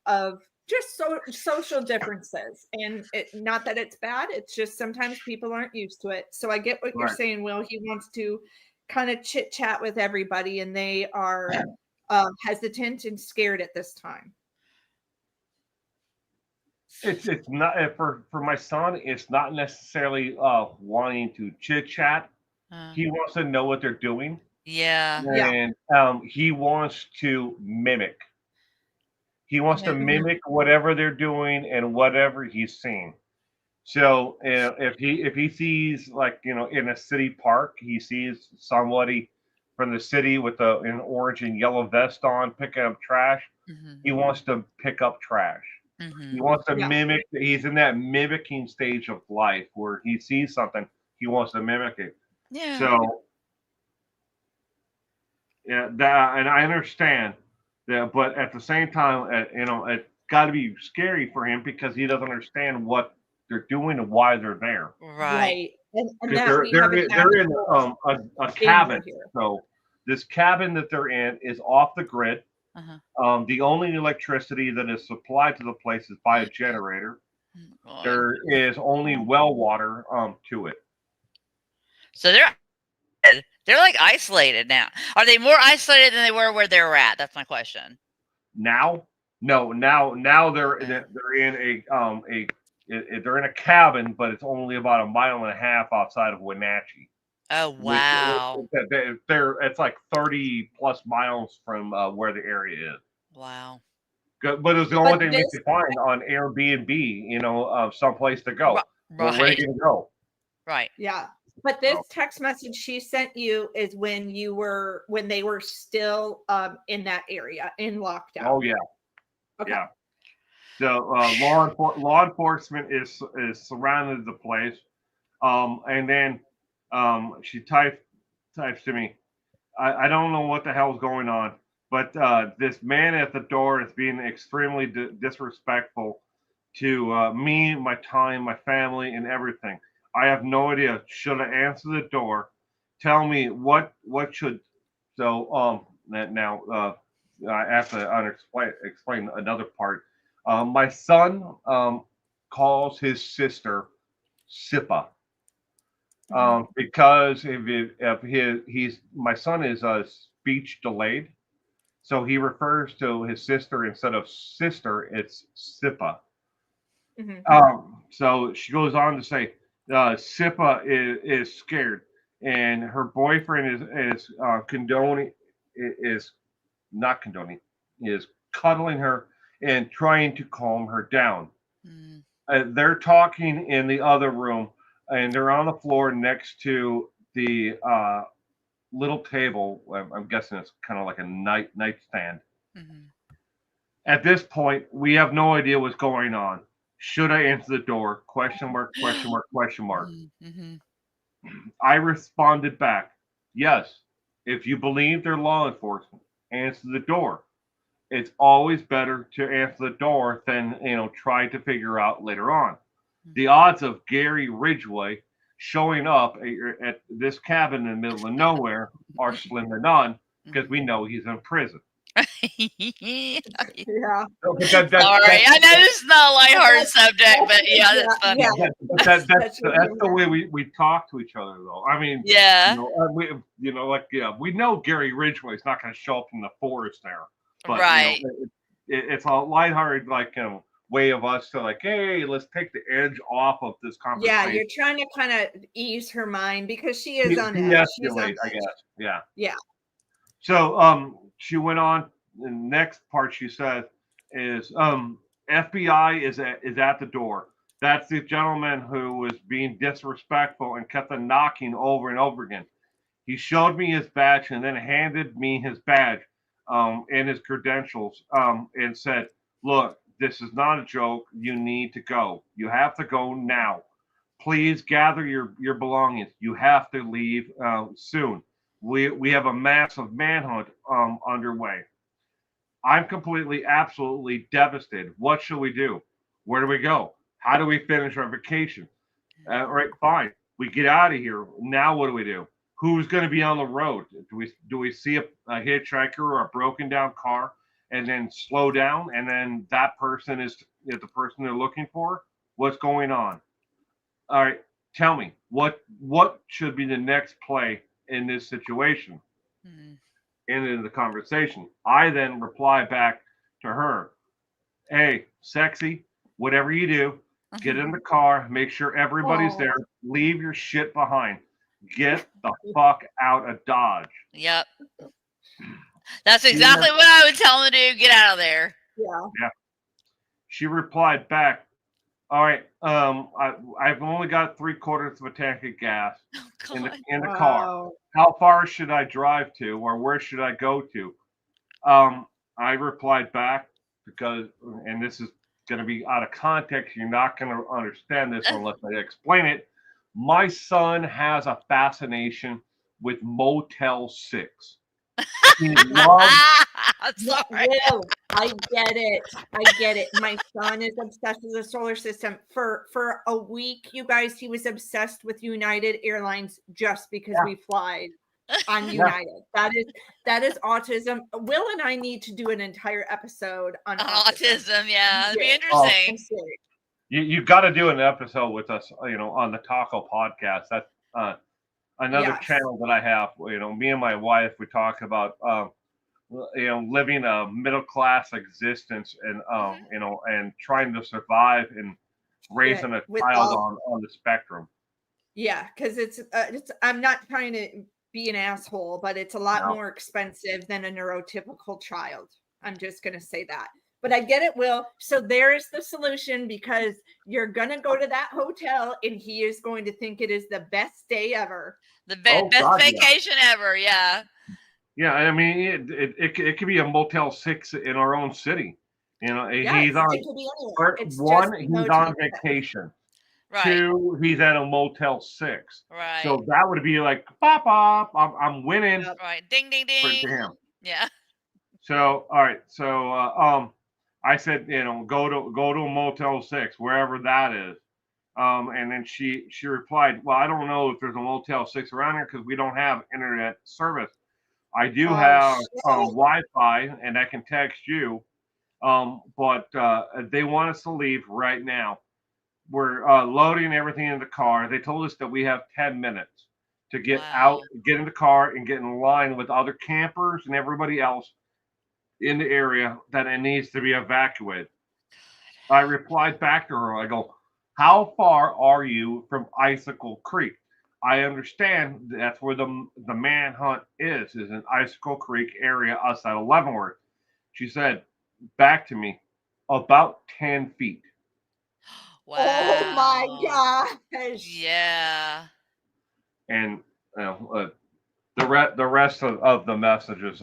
of just social differences, and not that it's bad. It's just sometimes people aren't used to it. So I get what you're Right. saying, Will. He wants to kind of chit chat with everybody, and they are hesitant and scared at this time. It's not for my son. It's not necessarily wanting to chit chat. Uh, He wants to know what they're doing, yeah. Yeah. and he wants to mimic. He wants to Yeah. mimic whatever they're doing and whatever he's seeing. So if he sees, like, in a city park, he sees somebody from the city with an orange and yellow vest on picking up trash. Mm-hmm. He wants to pick up trash. Mm-hmm. He wants to Yeah. mimic. He's in that mimicking stage of life where he sees something, he wants to mimic it. Yeah. So yeah, that, and I understand that, but at the same time, it's got to be scary for him because he doesn't understand what they're doing and why they're there. Right. Right. And Because that they're we have they're an in- they're in actual a danger cabin. here. So this cabin that they're in is off the grid. Uh-huh. The only electricity that is supplied to the place is by a generator. God. There is only well water to it. So they're like isolated now. Are they more isolated than they were where they were at? That's my question. Now, no, now they're Okay. they're in they're in a cabin, but it's only about a mile and a half outside of Wenatchee. Oh wow. It's like 30 plus miles from where the area is. Wow. But it was the But only thing we this, could find on Airbnb, someplace to go. Where are Right. you gonna go? Right. yeah. But this So, text message she sent you is when they were still in that area in lockdown. oh yeah, Okay. yeah. So law enforcement is surrounded the place. And then she types to me. I don't know what the hell's going on, but this man at the door is being extremely disrespectful to me, my time, my family, and everything. I have no idea. Should I answer the door? Tell me what should. So now I have to explain another part. My son calls his sister Sippa. Because he's my son is speech delayed, so he refers to his sister instead of sister. It's Sippa. So she goes on to say, Sippa is scared, and her boyfriend is condoning is not condoning is cuddling her and trying to calm her down. Mm. They're talking in the other room, and they're on the floor next to the little table. I'm guessing it's kind of like a nightstand. Mm-hmm. At this point, we have no idea what's going on. Should I answer the door? Question mark, question mark, question mark. Mm-hmm. I responded back, yes. If you believe they're law enforcement, answer the door. It's always better to answer the door than try to figure out later on. The odds of Gary Ridgway showing up at this cabin in the middle of nowhere are slim to none because we know he's in prison. Sorry, Yeah. No, but that I know this is not a lighthearted That's- subject, but yeah, yeah, that's funny. yeah. but That's your that's the humor. way we talk to each other, though. I mean, Yeah, like we know Gary Ridgway's not going to show up in the forest there, but right. it's a lighthearted way of us to like, hey, let's take the edge off of this Yeah, conversation. you're trying to kind of ease her mind because she is on edge. She's on De-escalate, I edge. guess. Yeah. Yeah. So she went on. The next part she said is FBI is at the door. That's the gentleman who was being disrespectful and kept on knocking over and over again. He showed me his badge and then handed me his badge and his credentials and said, "Look, this is not a joke. You need to go. You have to go now. Please gather your belongings. You have to leave soon. We have a massive manhunt underway." I'm completely, absolutely devastated. What should we do? Where do we go? How do we finish our vacation? All right, fine. We get out of here. Now what do we do? Who's going to be on the road? Do we see a hitchhiker or a broken down car and then slow down and then that person is the person they're looking for? What's going on? All right, tell me what should be the next play in this situation? Hmm. Into the conversation. I then reply back to her, "Hey, sexy, whatever you do, get in the car, make sure everybody's Oh, there, leave your shit behind. Get the fuck out of Dodge." Yep, that's She, exactly what I would tell him to do. Get out of there. yeah. yeah, she replied back, "All right, I've only got 3/4 of a tank of gas Oh in the God. in the car. Wow. How far should I drive to, or where should I go to?" I replied back because, and this is going to be out of context. You're not going to understand this unless I explain it. My son has a fascination with Motel 6. He loves, I'm Yeah, sorry. Will, I get it. I get it. My son is obsessed with the solar system. For a week, you guys, he was obsessed with United Airlines just because yeah, we fly on yeah. United. That is autism. Will and I need to do an entire episode on On autism. autism, yeah, it'd be Yeah, Oh, I'm interesting. serious. you got to do an episode with us, on the Taco Podcast. That's another Yes. channel that I have. Me and my wife, we talk about living a middle class existence and and trying to survive and Yeah, raising a with child all on the spectrum. Yeah, because it's I'm not trying to be an asshole, but it's a lot No. more expensive than a neurotypical child. I'm just gonna say that. But I get it, Will. So there's the solution because you're gonna go to that hotel and he is going to think it is the best day ever. The Oh best God, yeah, vacation ever, yeah. yeah. I mean, it could be a Motel 6 in our own city. Yes, He's it on could be anywhere. It's just one, he's on Motel 6. vacation. Right, Two, he's at a Motel 6. right, So that would be like pop up. I'm winning Yep. right. Ding, ding, for ding. him. Yeah. So all right, so I said, go to a Motel 6, wherever that is. And then she replied, "Well, I don't know if there's a Motel 6 around here because we don't have internet service. I do Oh have shit. Wi-Fi, and I can text you. But they want us to leave right now. We're loading everything in the car. They told us that we have 10 minutes to get Wow. out, get in the car, and get in line with other campers and everybody else in the area that it needs to be evacuated." I replied back to her. I go, "How far are you from Icicle Creek? I understand that's where the manhunt is in Icicle Creek area outside of Leavenworth." She said back to me, "About 10 feet." Oh my Wow. gosh. Yeah. And the rest of the messages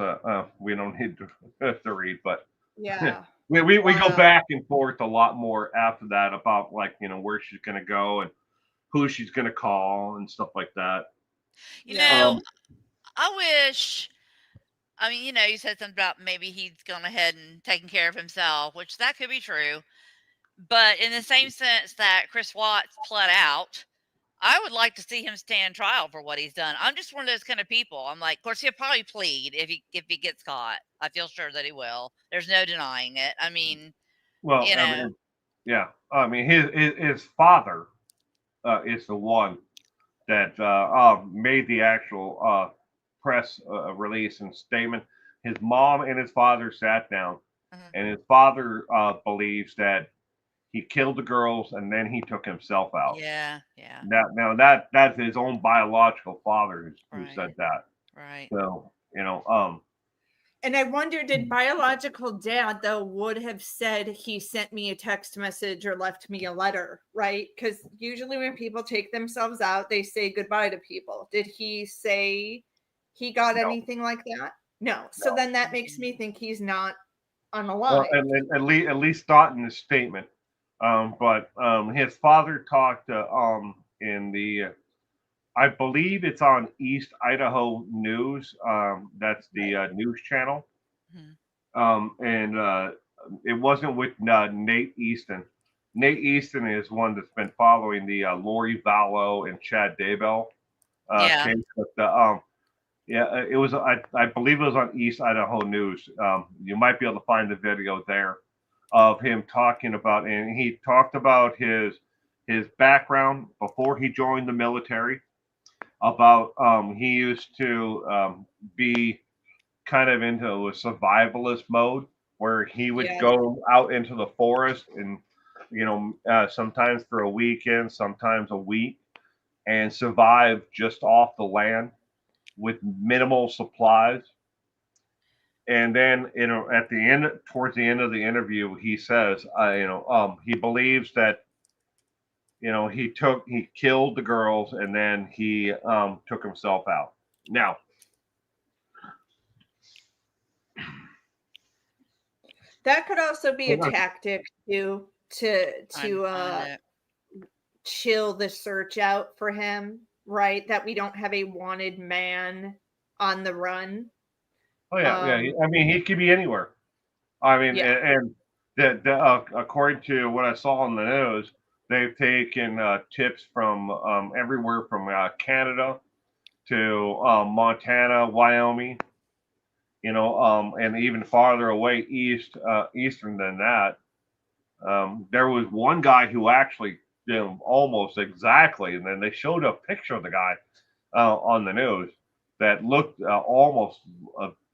we don't need to read, but Yeah. we go Wow. back and forth a lot more after that about like where she's gonna go and who she's gonna call and stuff like that. You Yeah. know, Um, I wish, I mean, you said something about maybe he's gone ahead and taken care of himself, which that could be true. But in the same sense that Chris Watts pled out, I would like to see him stand trial for what he's done. I'm just one of those kind of people. I'm like, of course, he'll probably plead if he gets caught. I feel sure that he will. There's no denying it. I mean, Well, you I know, mean, yeah. I mean, his father is the one that made the actual press release and statement. His mom and his father sat down, uh and his father believes that he killed the girls and then he took himself out. yeah, yeah, That's his own biological father who right, said that. right. So And I wonder, did biological dad, though, would have said he sent me a text message or left me a letter, right? Because usually when people take themselves out, they say goodbye to people. Did he say he got no, anything like that? No. So no. then that makes me think he's not Well, unalive. and at least not in his statement. But his father talked in the I believe it's on East Idaho News. That's the Right. news channel. Mhm. And it wasn't with Nate Easton. Nate Easton is one that's been following the Lori Vallow and Chad Daybell Yeah, case. But yeah, it was. I believe it was on East Idaho News. You might be able to find the video there of him talking about, and he talked about his background before he joined the military. About he used to be kind of into a survivalist mode where he would Yeah. go out into the forest and sometimes for a weekend, sometimes a week, and survive just off the land with minimal supplies. And then at the end, towards the end of the interview, he says he believes that he killed the girls and then he took himself out. Now, That could also be a tactic too to I know. chill the search out for him, right? That we don't have a wanted man on the run. oh yeah. Um, I mean, he could be anywhere. I mean, yeah. and according to what I saw on the news, they've taken tips from everywhere from Canada to Montana, Wyoming, and even farther away eastern than that. There was one guy who actually almost exactly, and then they showed a picture of the guy on the news that looked almost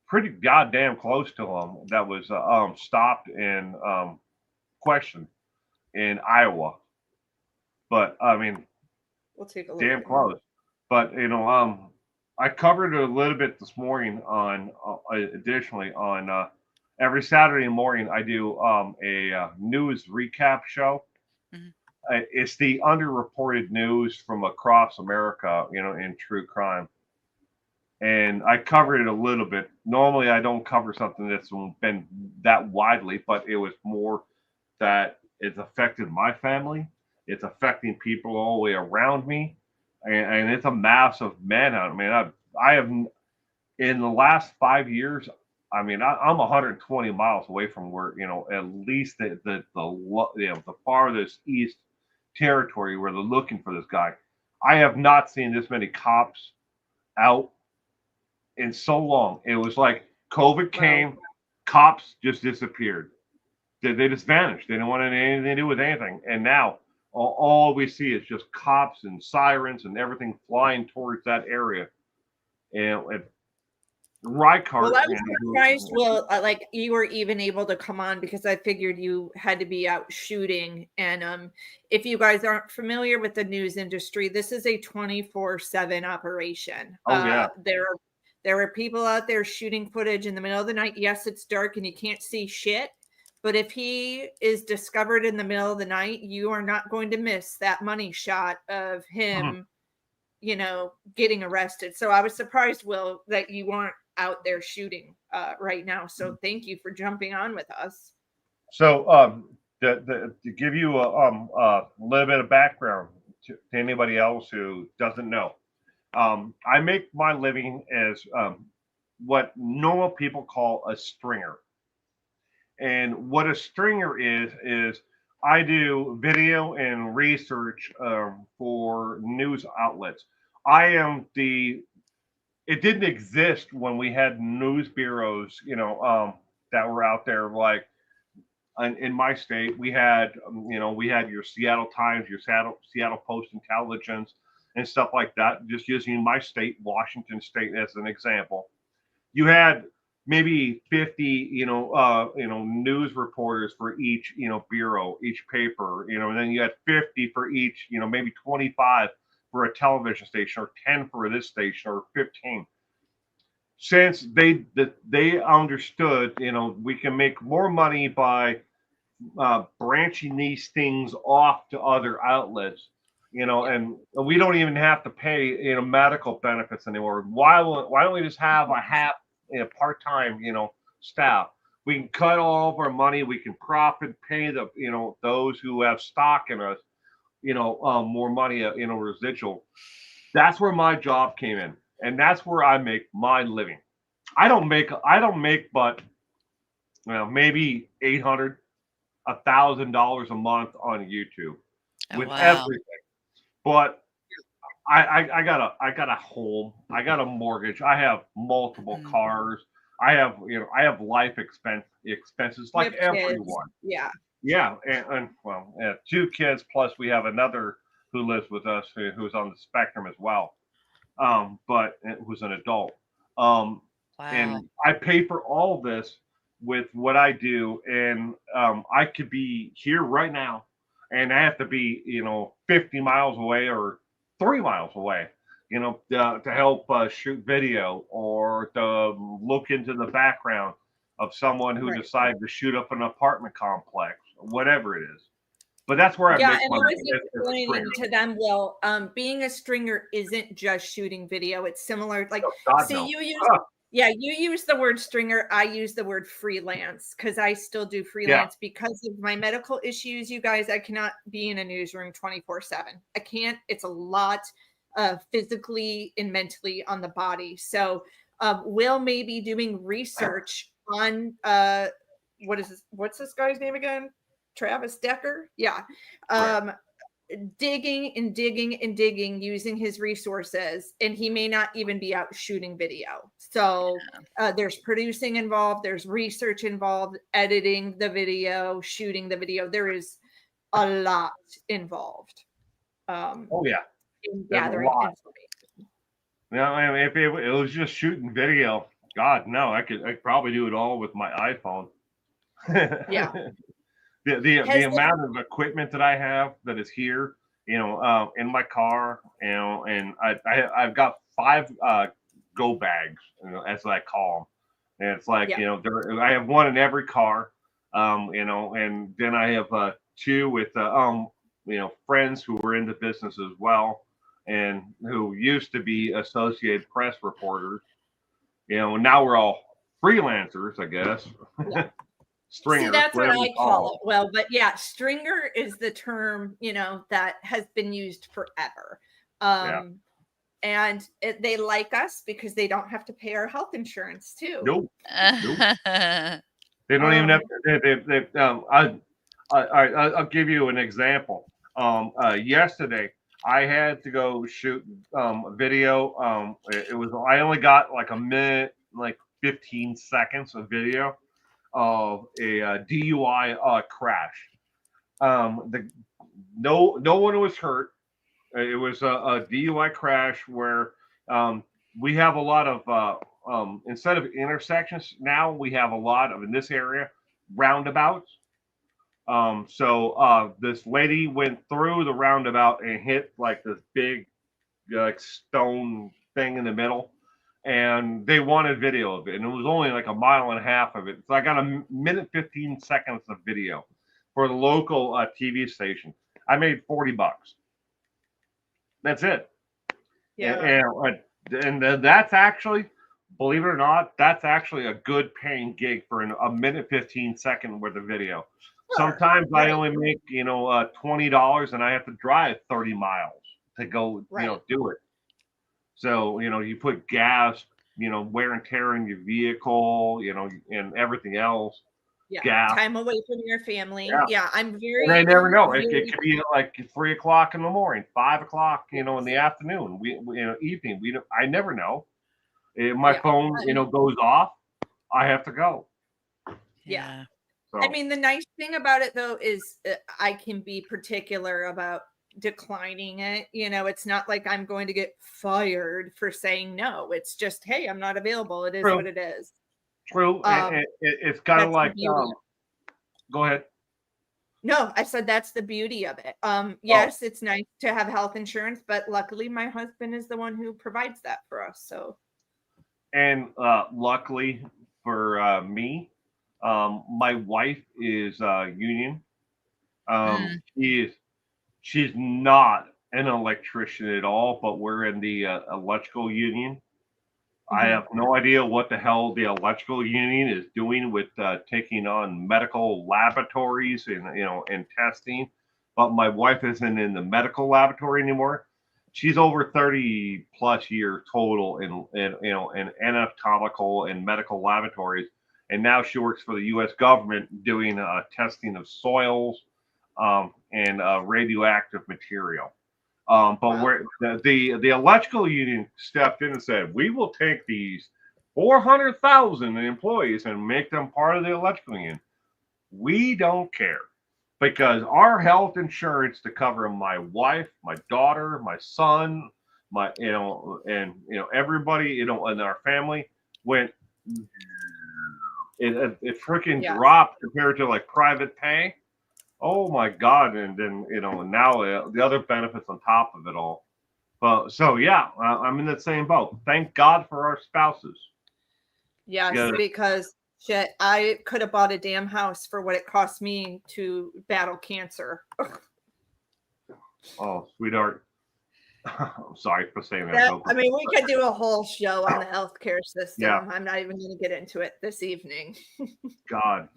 pretty goddamn close to him. That was stopped and questioned in Iowa, but I mean, We'll take a look damn at him. close. But I covered it a little bit this morning on additionally on every Saturday morning I do a news recap show. Mhm. It's the underreported news from across America, in true crime. And I covered it a little bit. Normally, I don't cover something that's been that widely, but it was more that it's affected my family. It's affecting people all the way around me, and it's a massive manhunt. I mean, I have in the last 5 years. I mean, I'm 120 miles away from where at least the farthest east territory where they're looking for this guy. I have not seen this many cops out in so long. It was like COVID Wow. came, cops just disappeared. They just vanished. They didn't want anything to do with anything. And now all we see is just cops and sirens and everything flying towards that area. And Well, Rykart I was and surprised, Will, like you were even able to come on because I figured you had to be out shooting. And if you guys aren't familiar with the news industry, this is a 24/7 operation. oh yeah, There are people out there shooting footage in the middle of the night. Yes, it's dark and you can't see shit. But if he is discovered in the middle of the night, you are not going to miss that money shot of him, getting arrested. So I was surprised, Will, that you weren't out there shooting right now. So thank you for jumping on with us. So to give you a little bit of background to anybody else who doesn't know, I make my living as what normal people call a stringer. And what a stringer is I do video and research for news outlets. I am the. It didn't exist when we had news bureaus, that were out there. Like in my state, we had, we had your Seattle Times, your Seattle Post Intelligence, and stuff like that. Just using my state, Washington State, as an example. You had maybe 50 news reporters for each bureau, each paper, and then you had 50 for each, maybe 25 for a television station, or 10 for this station, or 15. Since they understood, we can make more money by branching these things off to other outlets, and we don't even have to pay, medical benefits anymore. Why don't we just have a half, part-time, staff? We can cut all of our money. We can profit, pay the, those who have stock in us, more money, residual. That's where my job came in, and that's where I make my living. I don't make but, maybe 800, $1,000 a month on YouTube Oh, with wow. everything. But I got a home, I got a mortgage, I have multiple Mhm. cars, I have life expenses You like have kids. everyone. Yeah. Yeah, and well, two kids, plus we have another who lives with us, who's on the spectrum as well. But who's an adult. Um, Wow. and I pay for all this with what I do, and I could be here right now, and I have to be, 50 miles away or 3 miles away, to help shoot video, or to look into the background of someone who Right. decided to shoot up an apartment complex, whatever it is. But that's where I Yeah, make and my I was money, as a explaining stringer. to them, well, being a stringer isn't just shooting video. It's similar, like, Oh, God see, no. you use, Ah, yeah, you use the word stringer. I use the word freelance because I still do yeah, freelance because of my medical issues. You guys, I cannot be in a newsroom 24/7. I can't. It's a lot, physically and mentally on the body. So, Will may be doing research on what is this? What's this guy's name again? Travis Decker? Yeah. correct. Um, digging and digging and digging using his resources, and he may not even be out shooting video. So there's producing involved, there's research involved, editing the video, shooting the video. There is a lot involved Oh yeah, in there's a gathering lot. information. I mean, if it was just shooting video, God no, I'd probably do it all with my iPhone. Yeah. The Has the amount of equipment that I have that is here, in my car, and I've got 5 go bags, as I call them, and it's like, yeah. I have one in every car, and then I have 2 with friends who were in the business as well, and who used to be Associated Press reporters. Now we're all freelancers, I guess. Yeah. See, Stringers, that's what whatever you I call call it. Well, but yeah, stringer is the term, that has been used forever. them. Yeah. And they like us because they don't have to pay our health insurance too. Nope. Nope. They don't even have Um, to. I'll give you an example. Yesterday, I had to go shoot a video. It was, I only got like a minute, like 15 seconds of video of a DUI crash. The no one was hurt. It was a DUI crash where we have a lot of instead of intersections, now we have a lot of, in this area, roundabouts. So this lady went through the roundabout and hit like this big like stone thing in the middle, and they wanted video of it, and it was only like a mile and a half of it. So I got a minute 15 seconds of video for the local TV station. I made $40. That's it. and, yeah. and that's actually, believe it or not, that's actually a good paying gig for a minute 15-second worth of video. Sure. Sometimes I Right. only make $20, and I have to drive 30 miles to go Right. do it. So you put gas, wear and tear in your vehicle, and everything else. Yeah, gas. time away from your family. Yeah. Yeah, I'm very. And I never know. It very- could be like 3 o'clock in the morning, 5 o'clock, in the afternoon, evening. I never know. If my Yeah, phone, goes off, I have to go. Yeah. So I mean, the nice thing about it though is I can be particular about declining it. It's not like I'm going to get fired for saying no. It's just, hey, I'm not available. It is true, what it is. true. It's kind of That's the like, beauty. go ahead. No, I said that's the beauty of it. Yes, it's nice to have health insurance, but luckily my husband is the one who provides that for us. So, And luckily for me, my wife is union. She's not an electrician at all, but we're in the electrical union. I Mhm. have no idea what the hell the electrical union is doing with taking on medical laboratories and testing. But my wife isn't in the medical laboratory anymore. She's over 30 plus years total in anatomical and medical laboratories, and now she works for the U.S. government doing testing of soils and radioactive material. But Wow. where the electrical union stepped in and said, we will take these 400,000 employees and make them part of the electrical union. We don't care because our health insurance to cover my wife, my daughter, my son, my everybody in our family went. It freaking Yes. dropped compared to like private pay. Oh my God! And then now the other benefits on top of it all. But so yeah, I'm in that same boat. Thank God for our spouses. Yes, Yeah. because shit, I could have bought a damn house for what it cost me to battle cancer. Oh, sweetheart. I'm sorry for saying that. Yeah, I mean, we could do a whole show on the healthcare system. Yeah. I'm not even going to get into it this evening. God.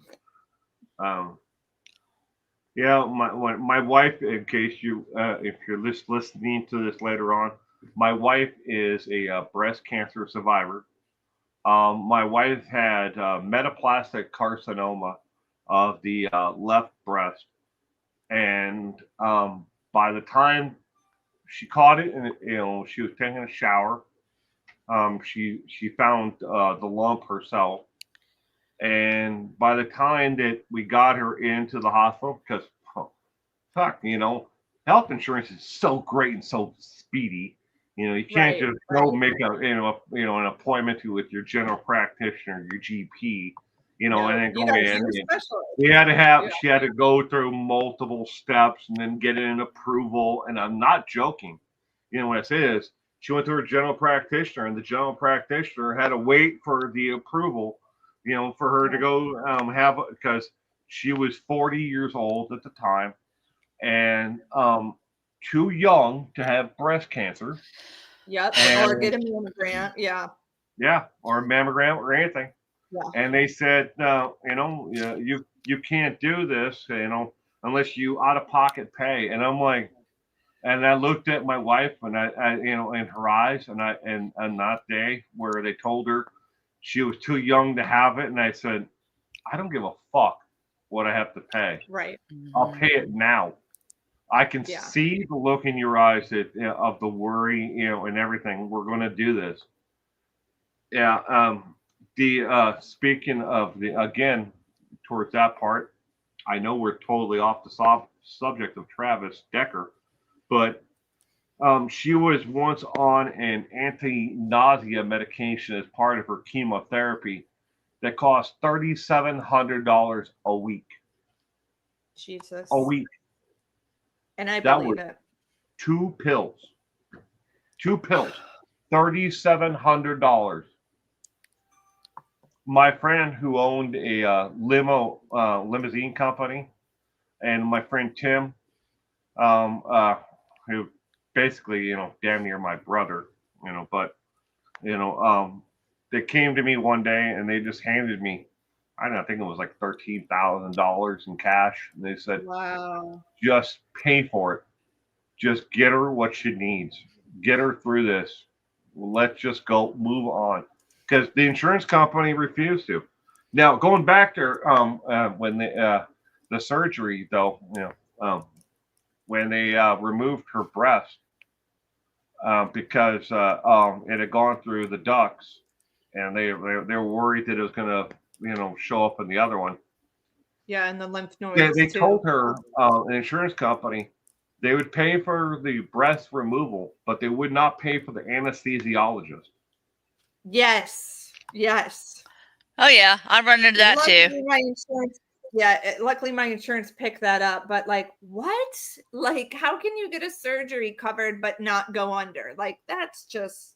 Yeah, my wife. In case if you're listening to this later on, my wife is a breast cancer survivor. My wife had metaplastic carcinoma of the left breast, and by the time she caught it, and she was taking a shower, she found the lump herself, and by the time that we got her into the hospital, because fuck, health insurance is so great and so speedy. You can't just go make an appointment with your general practitioner, your GP, and then you go gotta in. see a And specialist. we had to have, she had to go through multiple steps and then get an approval. And I'm not joking. What I say is, she went to her general practitioner, and the general practitioner had to wait for the approval, for her to go have, because she was 40 years old at the time and too young to have breast cancer. Yep, or get a mammogram. Yeah, or a mammogram or anything. Yeah. And they said, no, you can't do this, unless you out of pocket pay. And I'm like, and I looked at my wife, and I in her eyes, and on that day where they told her she was too young to have it, and I said, I don't give a fuck what I have to pay. Right. I'll pay it now. I can see the look in your eyes of the worry, and everything. We're going to do this. Yeah. Speaking of again, towards that part, I know we're totally off the subject of Travis Decker, but she was once on an anti-nausea medication as part of her chemotherapy that cost $3,700 a week. Jesus. A week. And I believe it. 2 pills. 2 pills. $3,700. My friend who owned a limousine company, and my friend Tim, who basically, damn near my brother, but, they came to me one day and they just handed me, I don't know, I think it was like $13,000 in cash. And they said, wow, just pay for it. Just get her what she needs. Get her through this. Let's just go move on. Because the insurance company refused to. Now going back to when the surgery though, when they removed her breast because it had gone through the ducts, and they were worried that it was gonna show up in the other one. Yeah, and the lymph They nodes they too. told her an insurance company they would pay for the breast removal, but they would not pay for the anesthesiologist. Yes. Yes. Oh yeah, I run into that too. Luckily, my insurance. Yeah, luckily my insurance picked that up. But like, what? Like, how can you get a surgery covered but not go under? Like, that's just.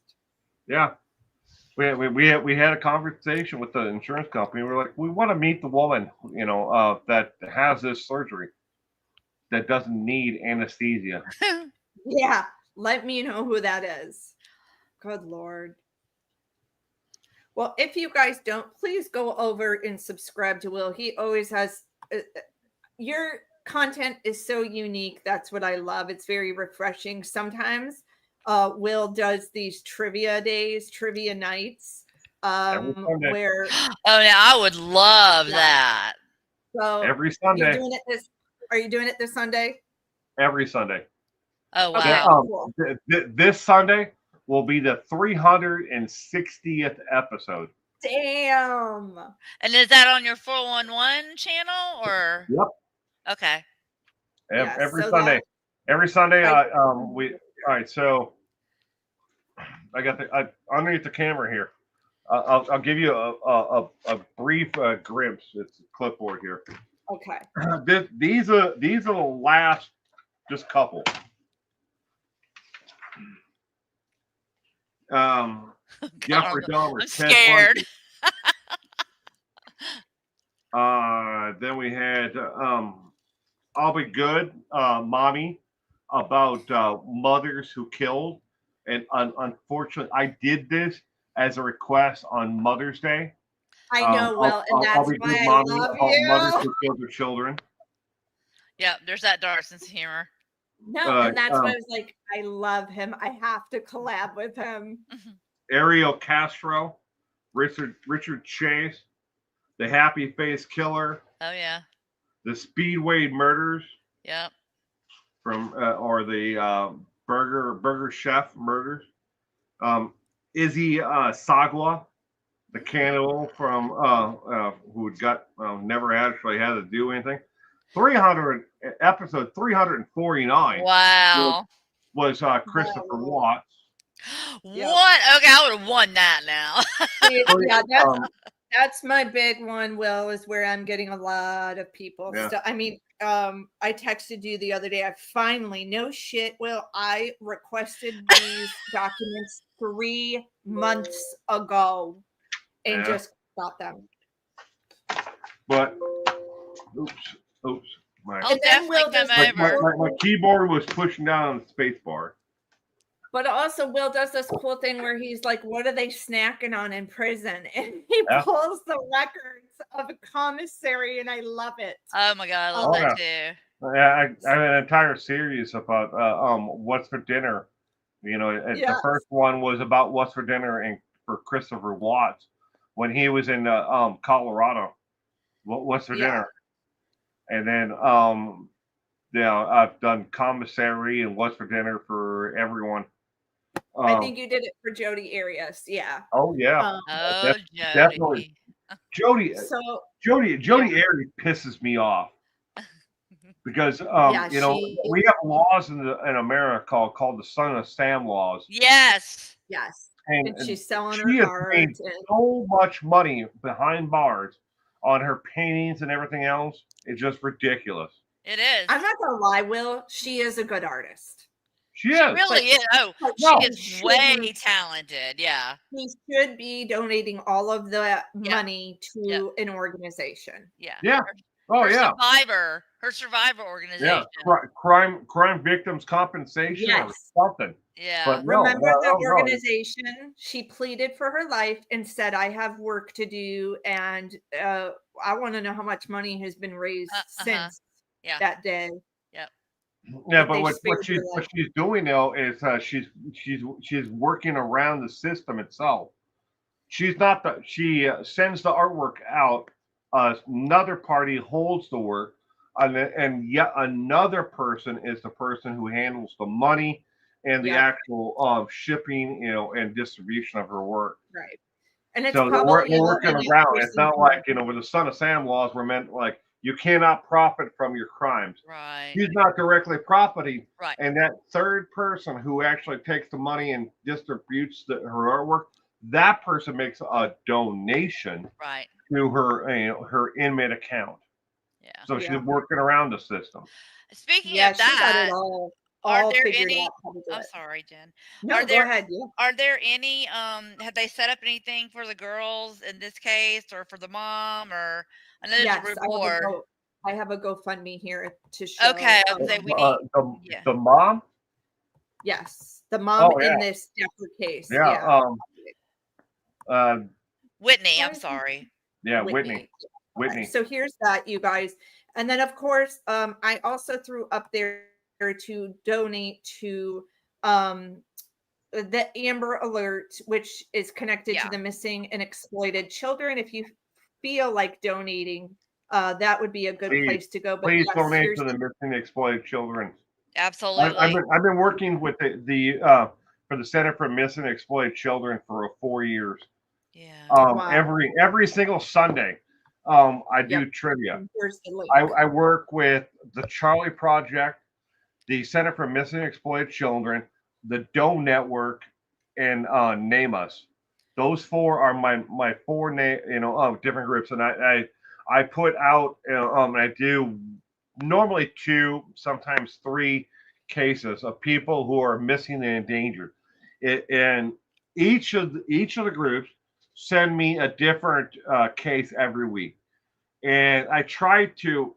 Yeah. We had a conversation with the insurance company. We're like, we want to meet the woman, that has this surgery that doesn't need anesthesia. Yeah, let me know who that is. Good Lord. Well, if you guys don't, please go over and subscribe to Will. He always has your content is so unique. That's what I love. It's very refreshing. Sometimes Will does these trivia days, trivia nights, where Oh yeah, I would love that. so Every Sunday. you're doing it this. Are you doing it this Sunday? Every Sunday. Oh Okay, wow. cool. This Sunday will be the 360th episode. Damn. And is that on your 411 channel or? Yep. Okay. Yeah, Every so Sunday. Every Sunday. I- All right. So I got underneath the camera here. I'll give you a brief glimpse. It's a clipboard here. Okay. These are the last just couple. Jeffrey Dahmer. I'm scared. Then we had I'll Be Good, Mommy, about mothers who killed. And unfortunately, I did this as a request on Mother's Day. I know, Will, and I'll that's Be Good, why I Mommy, love about you. mothers who killed their children. Yeah, there's that dark sense of humor. No, and that's why I was like, I love him. I have to collab with him. Ariel Castro, Richard Chase, The Happy Face Killer, Oh yeah. The Speedway Murders, Yep. from or the Burger Chef Murders. Izzy Sagwa, the cannibal from who got never actually had to do anything. 300 episode 349. Wow. Was Christopher Watts. What? Okay, I would have won that now. Yeah, that's my big one, Will, is where I'm getting a lot of people. Yeah. I mean, I texted you the other day. I finally, no shit, Will, I requested these documents 3 months ago and just got them. But oops. My, I'll definitely come over. my keyboard was pushing down on the space bar. But also, Will does this cool thing where he's like, what are they snacking on in prison? And he pulls the records of a commissary, and I love it. Oh my God, I love that too. Yeah, I have an entire series about what's for dinner. The first one was about what's for dinner and for Christopher Watts when he was in Colorado. What's for dinner? And then I've done commissary and what's for dinner for everyone. I think you did it for Jody Arias. Yeah. Oh yeah. Jody. Definitely. Jody Arias pisses me off because we have laws in America called the Son of Sam laws. Yes. And she's selling her art. She has made so much money behind bars on her paintings and everything else. It's just ridiculous. It is. I'm not gonna lie, Will. She is a good artist. She is. Really is. Oh, she is way talented. Yeah. He should be donating all of the money to an organization. Yeah. Yeah. Her survivor organization. Yeah. Crime victims compensation or something. Yeah. But remember the organization? She pleaded for her life and said, I have work to do. And I want to know how much money has been raised since that day. Yep. Yeah, but what she's doing now is she's working around the system itself. she's not the she sends the artwork out. Another party holds the work, and yet another person is the person who handles the money and the Yep. actual shipping, and distribution of her work. Right. And it's So probably we're the working next around. It's person not from- like with the Son of Sam laws, we're meant like you cannot profit from your crimes. Right. She's not directly profiting, Right. and that third person who actually takes the money and distributes her artwork, that person makes a donation Right. to her her inmate account. Yeah. So she's Yeah. working around the system. Speaking Yeah, of she got it that, all are there figured any? out how to do I'm it. sorry, Jen. No, Are go there ahead. Yeah. are there any? Have they set up anything for the girls in this case, or for the mom, or I know there's a Yes, reward. I have a GoFundMe here to show. Okay, I would say we Uh, need. the, Yeah. the mom? Yes, the mom Oh, yeah. in this Decker case. Yeah. Yeah. Whitney, Why I'm is it sorry. Yeah, Whitney. Okay, so here's that, you guys. And then, of course, I also threw up there to donate to the Amber Alert, which is connected to Yeah. the missing and exploited children. If you feel like donating, that would be a good Please, place to go. But Please yes, donate here's to the missing exploited children. Absolutely. I've been working with the for the Center for Missing and Exploited Children for 4 years. Yeah. Wow. Every single Sunday, I do Yep. trivia. And here's the link. I work with the Charlie Project, the Center for Missing and Exploited Children, the Doe Network, and Name Us. Those four are my four different groups, and I put out and I do normally 2, sometimes 3 cases of people who are missing and endangered. And each of the groups send me a different case every week, and I try to,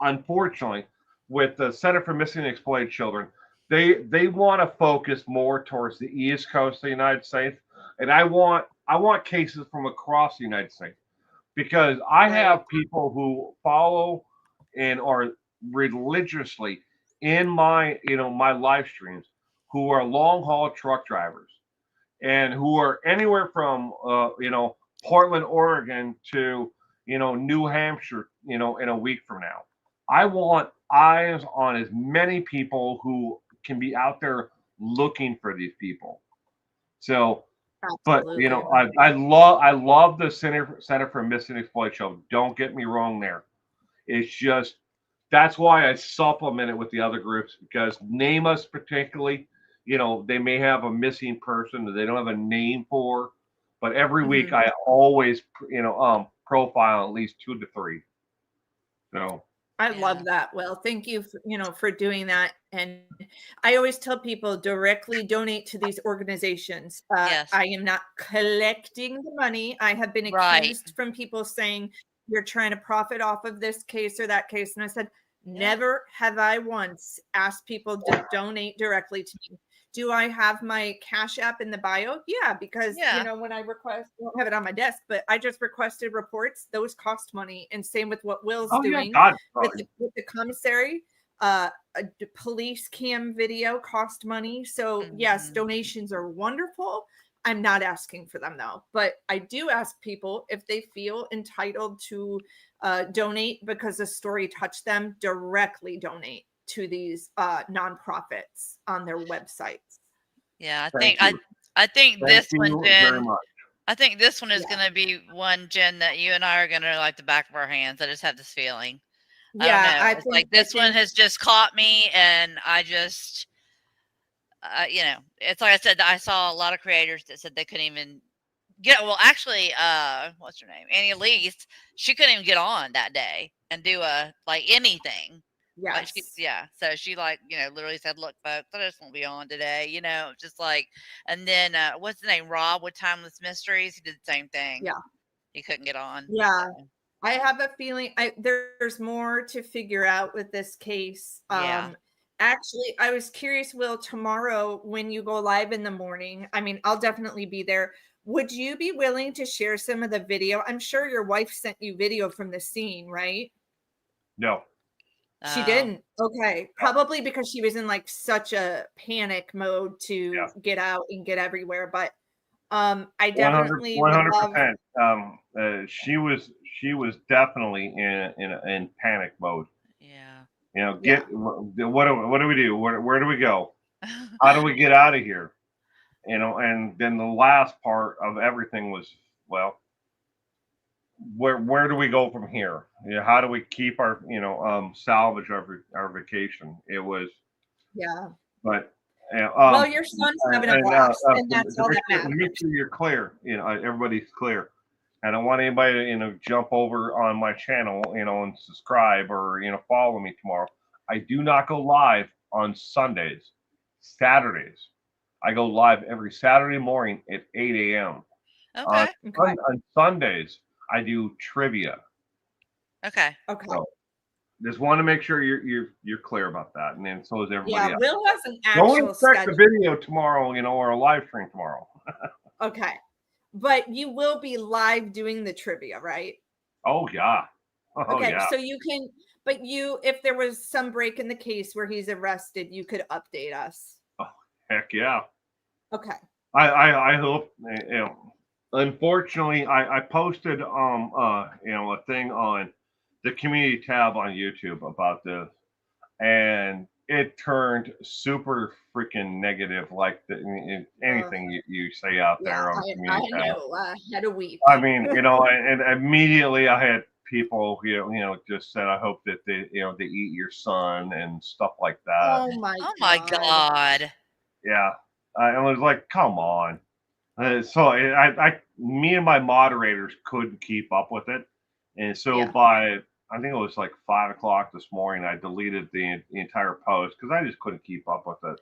unfortunately, with the Center for Missing and Exploited Children, they want to focus more towards the East Coast of the United States, and I want cases from across the United States, because I have people who follow and are religiously in my my live streams, who are long haul truck drivers and who are anywhere from Portland, Oregon to New Hampshire, in a week from now. I want eyes on as many people who can be out there looking for these people. So, but Absolutely. I love the Center for Missing and Exploited Children. Don't get me wrong there. It's just that's why I supplement it with the other groups, because Name Us particularly, they may have a missing person that they don't have a name for, but every week I always profile at least 2 to 3. So I Yeah. love that. Well, thank you for doing that. And I always tell people, directly donate to these organizations. Yes. I am not collecting the money. I have been Right. accused from people saying you're trying to profit off of this case or that case. And I said, never have I once asked people to donate directly to me. Do I have my Cash App in the bio? Yeah, because Yeah. when I request, I don't have it on my desk, but I just requested reports. Those cost money, and same with what Will's doing with the commissary. A police cam video cost money. So yes, Mhm. donations are wonderful. I'm not asking for them though, but I do ask people if they feel entitled to donate because the story touched them. Directly donate to these nonprofits on their websites. Yeah, Thank you. I think Thank this you one, very Jen. much. I think this one is Yeah. going to be one, Jen, that you and I are going to like the back of our hands. I just have this feeling. I don't Yeah, know. I It's think like this one has just caught me, and I just, it's like I said, I saw a lot of creators that said they couldn't even get. Well, actually, what's her name? Annie Elise. She couldn't even get on that day and do anything. Like yes. so she literally said, "Look, folks, I just won't be on today." Just like, and then what's the name? Rob with Timeless Mysteries. He did the same thing. Yeah. He couldn't get on. Yeah. So, I have a feeling there's more to figure out with this case. Yeah. Actually, I was curious, Will, tomorrow when you go live in the morning, I mean, I'll definitely be there. Would you be willing to share some of the video? I'm sure your wife sent you video from the scene, right? No. She didn't. Okay. Probably because she was in like such a panic mode to get out and get everywhere. But I definitely would love. 100%. She was definitely in panic mode. Yeah. You know, Yeah. what do we do? Where do we go? How do we get out of here? You know, and then the last part of everything was, well, where do we go from here? You know, how do we keep our, salvage our vacation? It was, Yeah. but Well, your son's having a and blast, and that's all that to make matters. sure you're clear, everybody's clear. I don't want anybody to, jump over on my channel, and subscribe or, follow me tomorrow. I do not go live on Sundays, Saturdays. I go live every Saturday morning at 8 a.m. On, Okay. Okay. on Sundays, I do trivia. Okay. Okay. So just want to make sure you're clear about that, and then so is everybody Yeah. else. Will has an Don't actual expect the schedule. video tomorrow, or a live stream tomorrow. Okay. But you will be live doing the trivia, right? Oh yeah. Oh Okay. yeah. So you can, but if there was some break in the case where he's arrested, you could update us. Oh, heck yeah. Okay. I hope, unfortunately I posted a thing on the community tab on YouTube about this, and it turned super freaking negative, like anything you say out Yeah, there on the I community tab. know. I had a week. I mean, and immediately I had people, just said, I hope that they eat your son and stuff like that. Oh my Oh my God. Yeah, I was like, come on. So me and my moderators couldn't keep up with it, and so Yeah. by I think it was like 5 o'clock this morning, I deleted the entire post because I just couldn't keep up with it.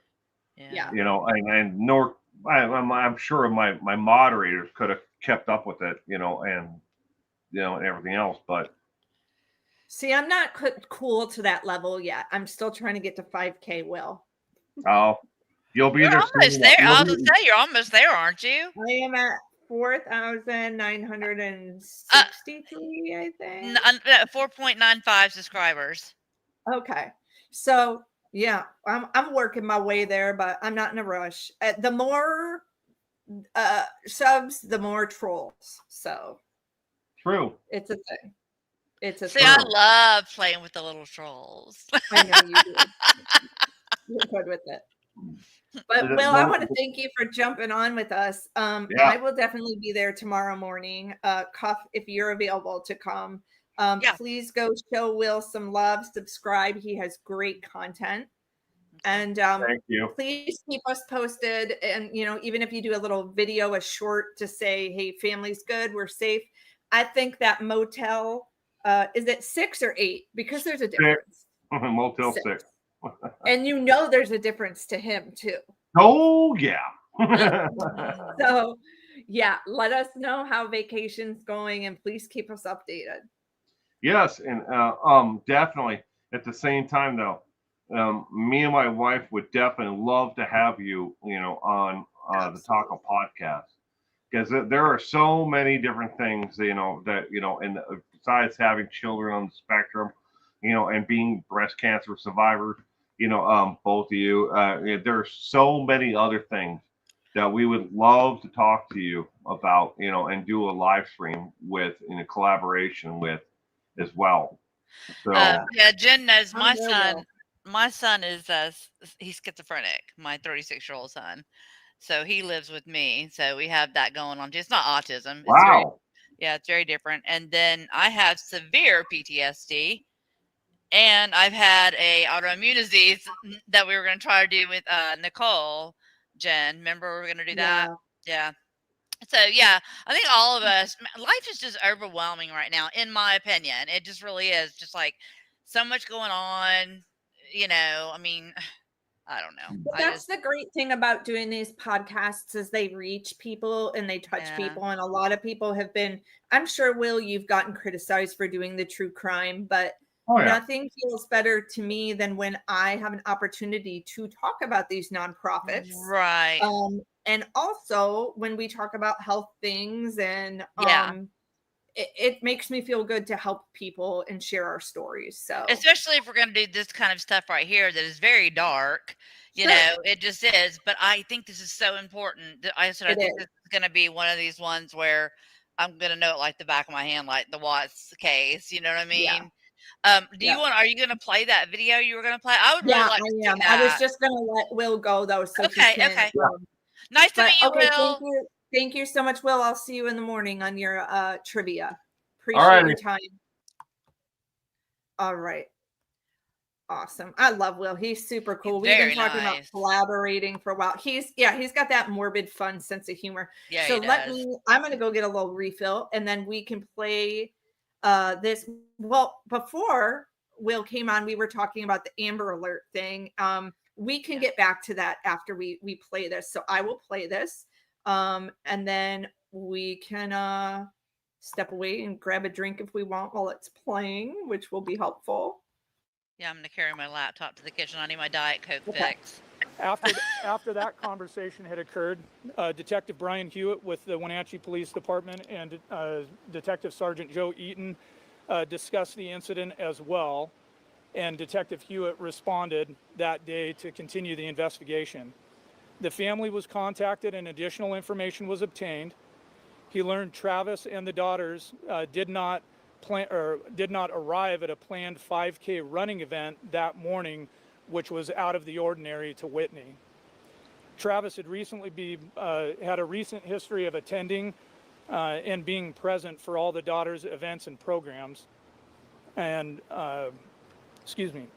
Yeah. And nor I'm sure my moderators could have kept up with it, and everything else, but See, I'm not cool to that level yet. I'm still trying to get to 5K, Will. oh, you'll be You're there almost soon. there. I was gonna say you're almost there, aren't you? I am at 4,963, I think. 4.95 subscribers. Okay. So yeah, I'm working my way there, but I'm not in a rush. The more subs, the more trolls. So True. it's a thing. It's a See, thing. I love playing with the little trolls. I know you do. You're good with it. But Will, I want to thank you for jumping on with us. Yeah. I will definitely be there tomorrow morning. Cuff, if you're available to come. Yeah. Please go show Will some love. Subscribe. He has great content. And Thank you. please keep us posted. And even if you do a little video, a short to say, hey, family's good, we're safe. I think that motel, is it 6 or 8? Because there's a difference. Motel 6. And there's a difference to him too. Oh yeah. So yeah, let us know how vacation's going, and please keep us updated. Yes, and definitely at the same time though, me and my wife would definitely love to have you, on the Taco podcast, because there are so many different things, that and besides having children on the spectrum, and being breast cancer survivors, both of you, there's so many other things that we would love to talk to you about, and do a live stream with, in a collaboration with as well. So yeah, Jen knows I'm my there, son. Will. My son is he's schizophrenic. My 36-year-old son. So he lives with me. So we have that going on. It's not autism. It's wow. it's very different. And then I have severe PTSD. And I've had a autoimmune disease that we were going to try to do with Nicole, Jen. Remember we were going to do that? Yeah. So yeah, I think all of us, life is just overwhelming right now, in my opinion. It just really is. Just like so much going on. I mean, I don't know. But that's the great thing about doing these podcasts is they reach people and they touch people. And a lot of people have been, I'm sure, Will, you've gotten criticized for doing the true crime, but nothing feels better to me than when I have an opportunity to talk about these nonprofits. Right. And also when we talk about health things, and it makes me feel good to help people and share our stories. So especially if we're going to do this kind of stuff right here that is very dark, it just is. But I think this is so important. I think this is going to be one of these ones where I'm going to know it like the back of my hand, like the Watts case. You know what I Yeah. mean? Yeah. Are you going to play that video you were going to play? I would really Yeah, like to I see am. I was that. just gonna let Will go though, so he Okay. can. Okay. Nice to But meet you, okay, Will. thank you so much, Will. I'll see you in the morning on your trivia. All Appreciate right. your time. All right. Awesome. I love Will. He's super cool. We've been Very talking about nice. collaborating for a while. He's got that morbid fun sense of humor. Yeah, So he does. I'm gonna go get a little refill and then we can play this. Well, before Will came on, we were talking about the Amber Alert thing. We can get back to that after we play this. So I will play this. And then we can step away and grab a drink if we want while it's playing, which will be helpful. Yeah, I'm going to carry my laptop to the kitchen. I need my Diet Coke Okay. fix. After that conversation had occurred, Detective Brian Hewitt with the Wenatchee Police Department and Detective Sergeant Joe Eaton discussed the incident as well, and Detective Hewitt responded that day to continue the investigation. The family was contacted and additional information was obtained. He learned Travis and the daughters did not arrive at a planned 5K running event that morning, which was out of the ordinary to Whitney. Travis had had a recent history of attending and being present for all the daughters' events and programs. And, excuse me.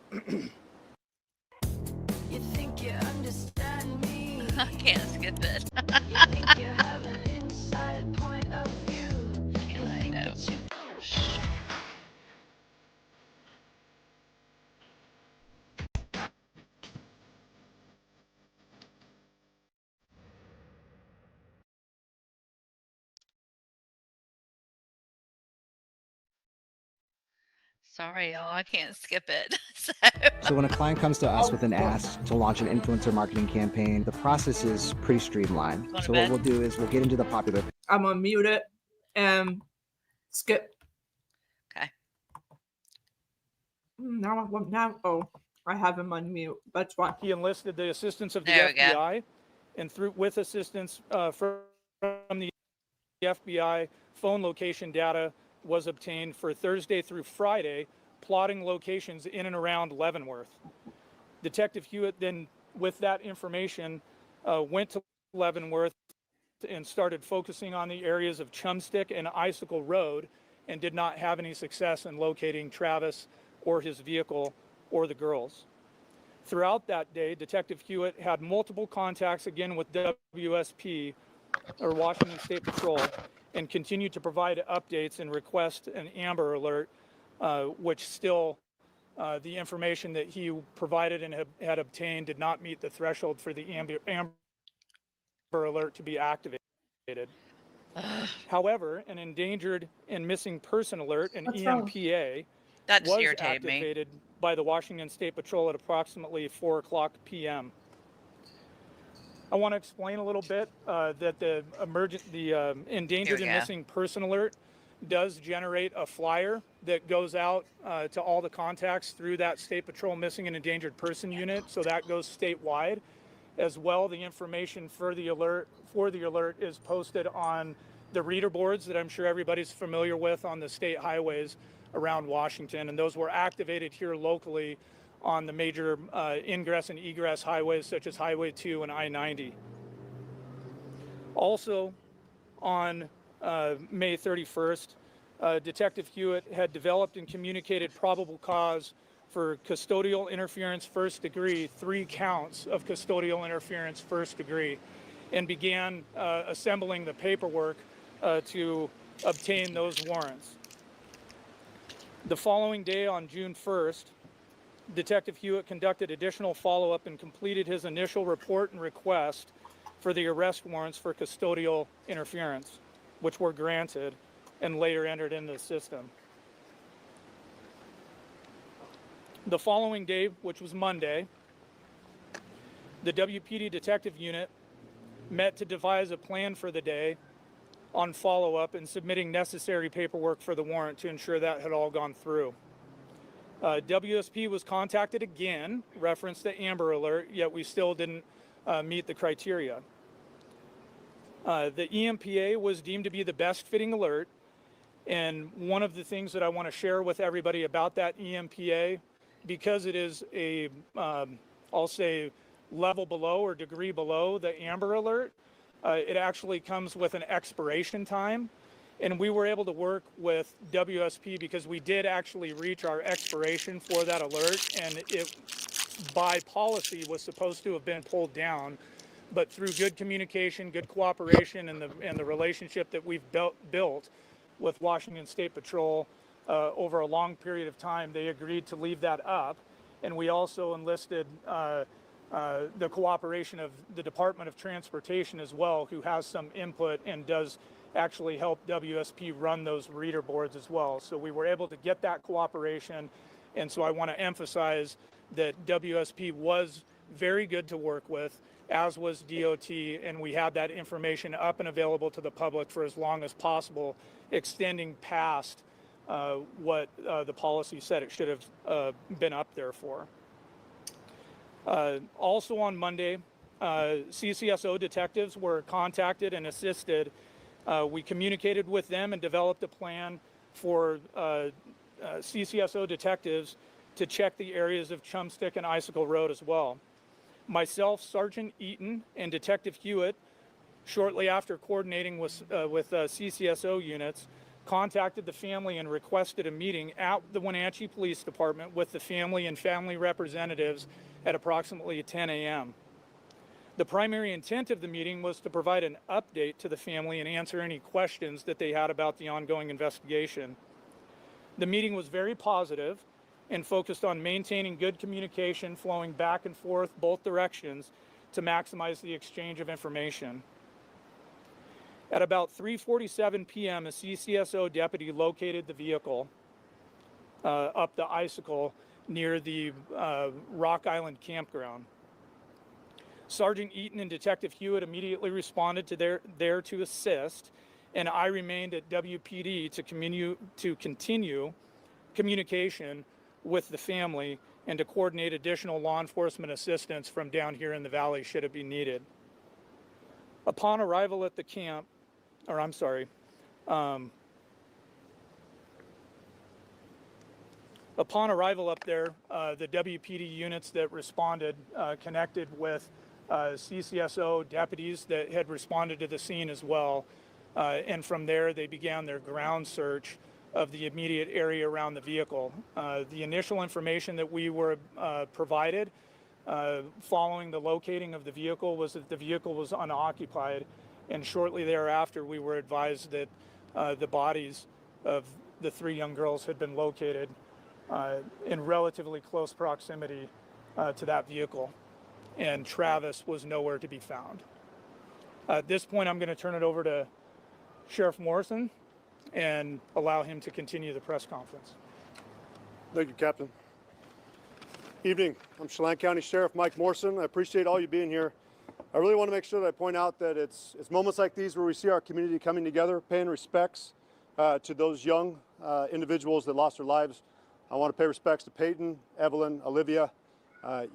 You think you understand me. I can't skip it. You think you have an inside point of view. Can't I know? Sorry, y'all. I can't skip it. So when a client comes to us with an ask to launch an influencer marketing campaign, the process is pretty streamlined. Going to So what bed? we'll do is we'll get into the popular I'm gonna mute it and skip. Okay. Now, oh, I have him on mute. That's why. He enlisted the assistance of the There we go. FBI, and with assistance from the FBI, phone location data was obtained for Thursday through Friday, plotting locations in and around Leavenworth. Detective Hewitt then, with that information, went to Leavenworth and started focusing on the areas of Chumstick and Icicle Road, and did not have any success in locating Travis or his vehicle or the girls. Throughout that day, Detective Hewitt had multiple contacts again with WSP, or Washington State Patrol, and continued to provide updates and request an Amber Alert, which still the information that he provided and had obtained did not meet the threshold for the Amber Alert to be activated. However, an endangered and missing person alert, an What's wrong? EMPA, That just was irritated me. activated by the Washington State Patrol at approximately 4:00 p.m. I want to explain a little bit that the endangered and go. missing person alert does generate a flyer that goes out to all the contacts through that State Patrol missing and endangered person unit. So that goes statewide. As well, the information for the alert is posted on the reader boards that I'm sure everybody's familiar with on the state highways around Washington, and those were activated here locally on the major ingress and egress highways such as Highway 2 and I-90. Also, on May 31st, Detective Hewitt had developed and communicated probable cause for custodial interference first degree, 3 counts of custodial interference first degree, and began assembling the paperwork to obtain those warrants. The following day, on June 1st, Detective Hewitt conducted additional follow-up and completed his initial report and request for the arrest warrants for custodial interference, which were granted and later entered into the system. The following day, which was Monday, the WPD Detective Unit met to devise a plan for the day on follow-up and submitting necessary paperwork for the warrant to ensure that had all gone through. WSP was contacted again, referenced the Amber Alert, yet we still didn't meet the criteria. The EMPA was deemed to be the best fitting alert. And one of the things that I want to share with everybody about that EMPA, because it is a, I'll say, level below or degree below the Amber Alert, it actually comes with an expiration time. And we were able to work with WSP because we did actually reach our expiration for that alert, and it, by policy, was supposed to have been pulled down. But through good communication, good cooperation, and the relationship that we've built with Washington State Patrol over a long period of time, they agreed to leave that up. And we also enlisted the cooperation of the Department of Transportation as well, who has some input and does actually help WSP run those reader boards as well. So we were able to get that cooperation. And so I want to emphasize that WSP was very good to work with, as was DOT, and we had that information up and available to the public for as long as possible, extending past what the policy said it should have been up there for. Also on Monday, CCSO detectives were contacted and assisted. We communicated with them and developed a plan for CCSO detectives to check the areas of Chumstick and Icicle Road as well. Myself, Sergeant Eaton, and Detective Hewitt, shortly after coordinating with CCSO units, contacted the family and requested a meeting at the Wenatchee Police Department with the family and family representatives at approximately 10 a.m. The primary intent of the meeting was to provide an update to the family and answer any questions that they had about the ongoing investigation. The meeting was very positive and focused on maintaining good communication flowing back and forth both directions to maximize the exchange of information. At about 3:47 p.m., a CCSO deputy located the vehicle up the Icicle near the Rock Island campground. Sergeant Eaton and Detective Hewitt immediately responded to there to assist, and I remained at WPD to continue communication with the family and to coordinate additional law enforcement assistance from down here in the valley should it be needed. Upon arrival at the camp, upon arrival up there, the WPD units that responded connected with CCSO deputies that had responded to the scene as well. And from there, they began their ground search of the immediate area around the vehicle. The initial information that we were provided following the locating of the vehicle was that the vehicle was unoccupied, and shortly thereafter we were advised that the bodies of the three young girls had been located in relatively close proximity to that vehicle, and Travis was nowhere to be found. At this point, I'm going to turn it over to Sheriff Morrison and allow him to continue the press conference. Thank you, Captain. Evening. I'm Chelan County Sheriff Mike Morrison. I appreciate all you being here. I really want to make sure that I point out that it's moments like these where we see our community coming together, paying respects to those young individuals that lost their lives. I want to pay respects to Peyton, Evelyn, Olivia.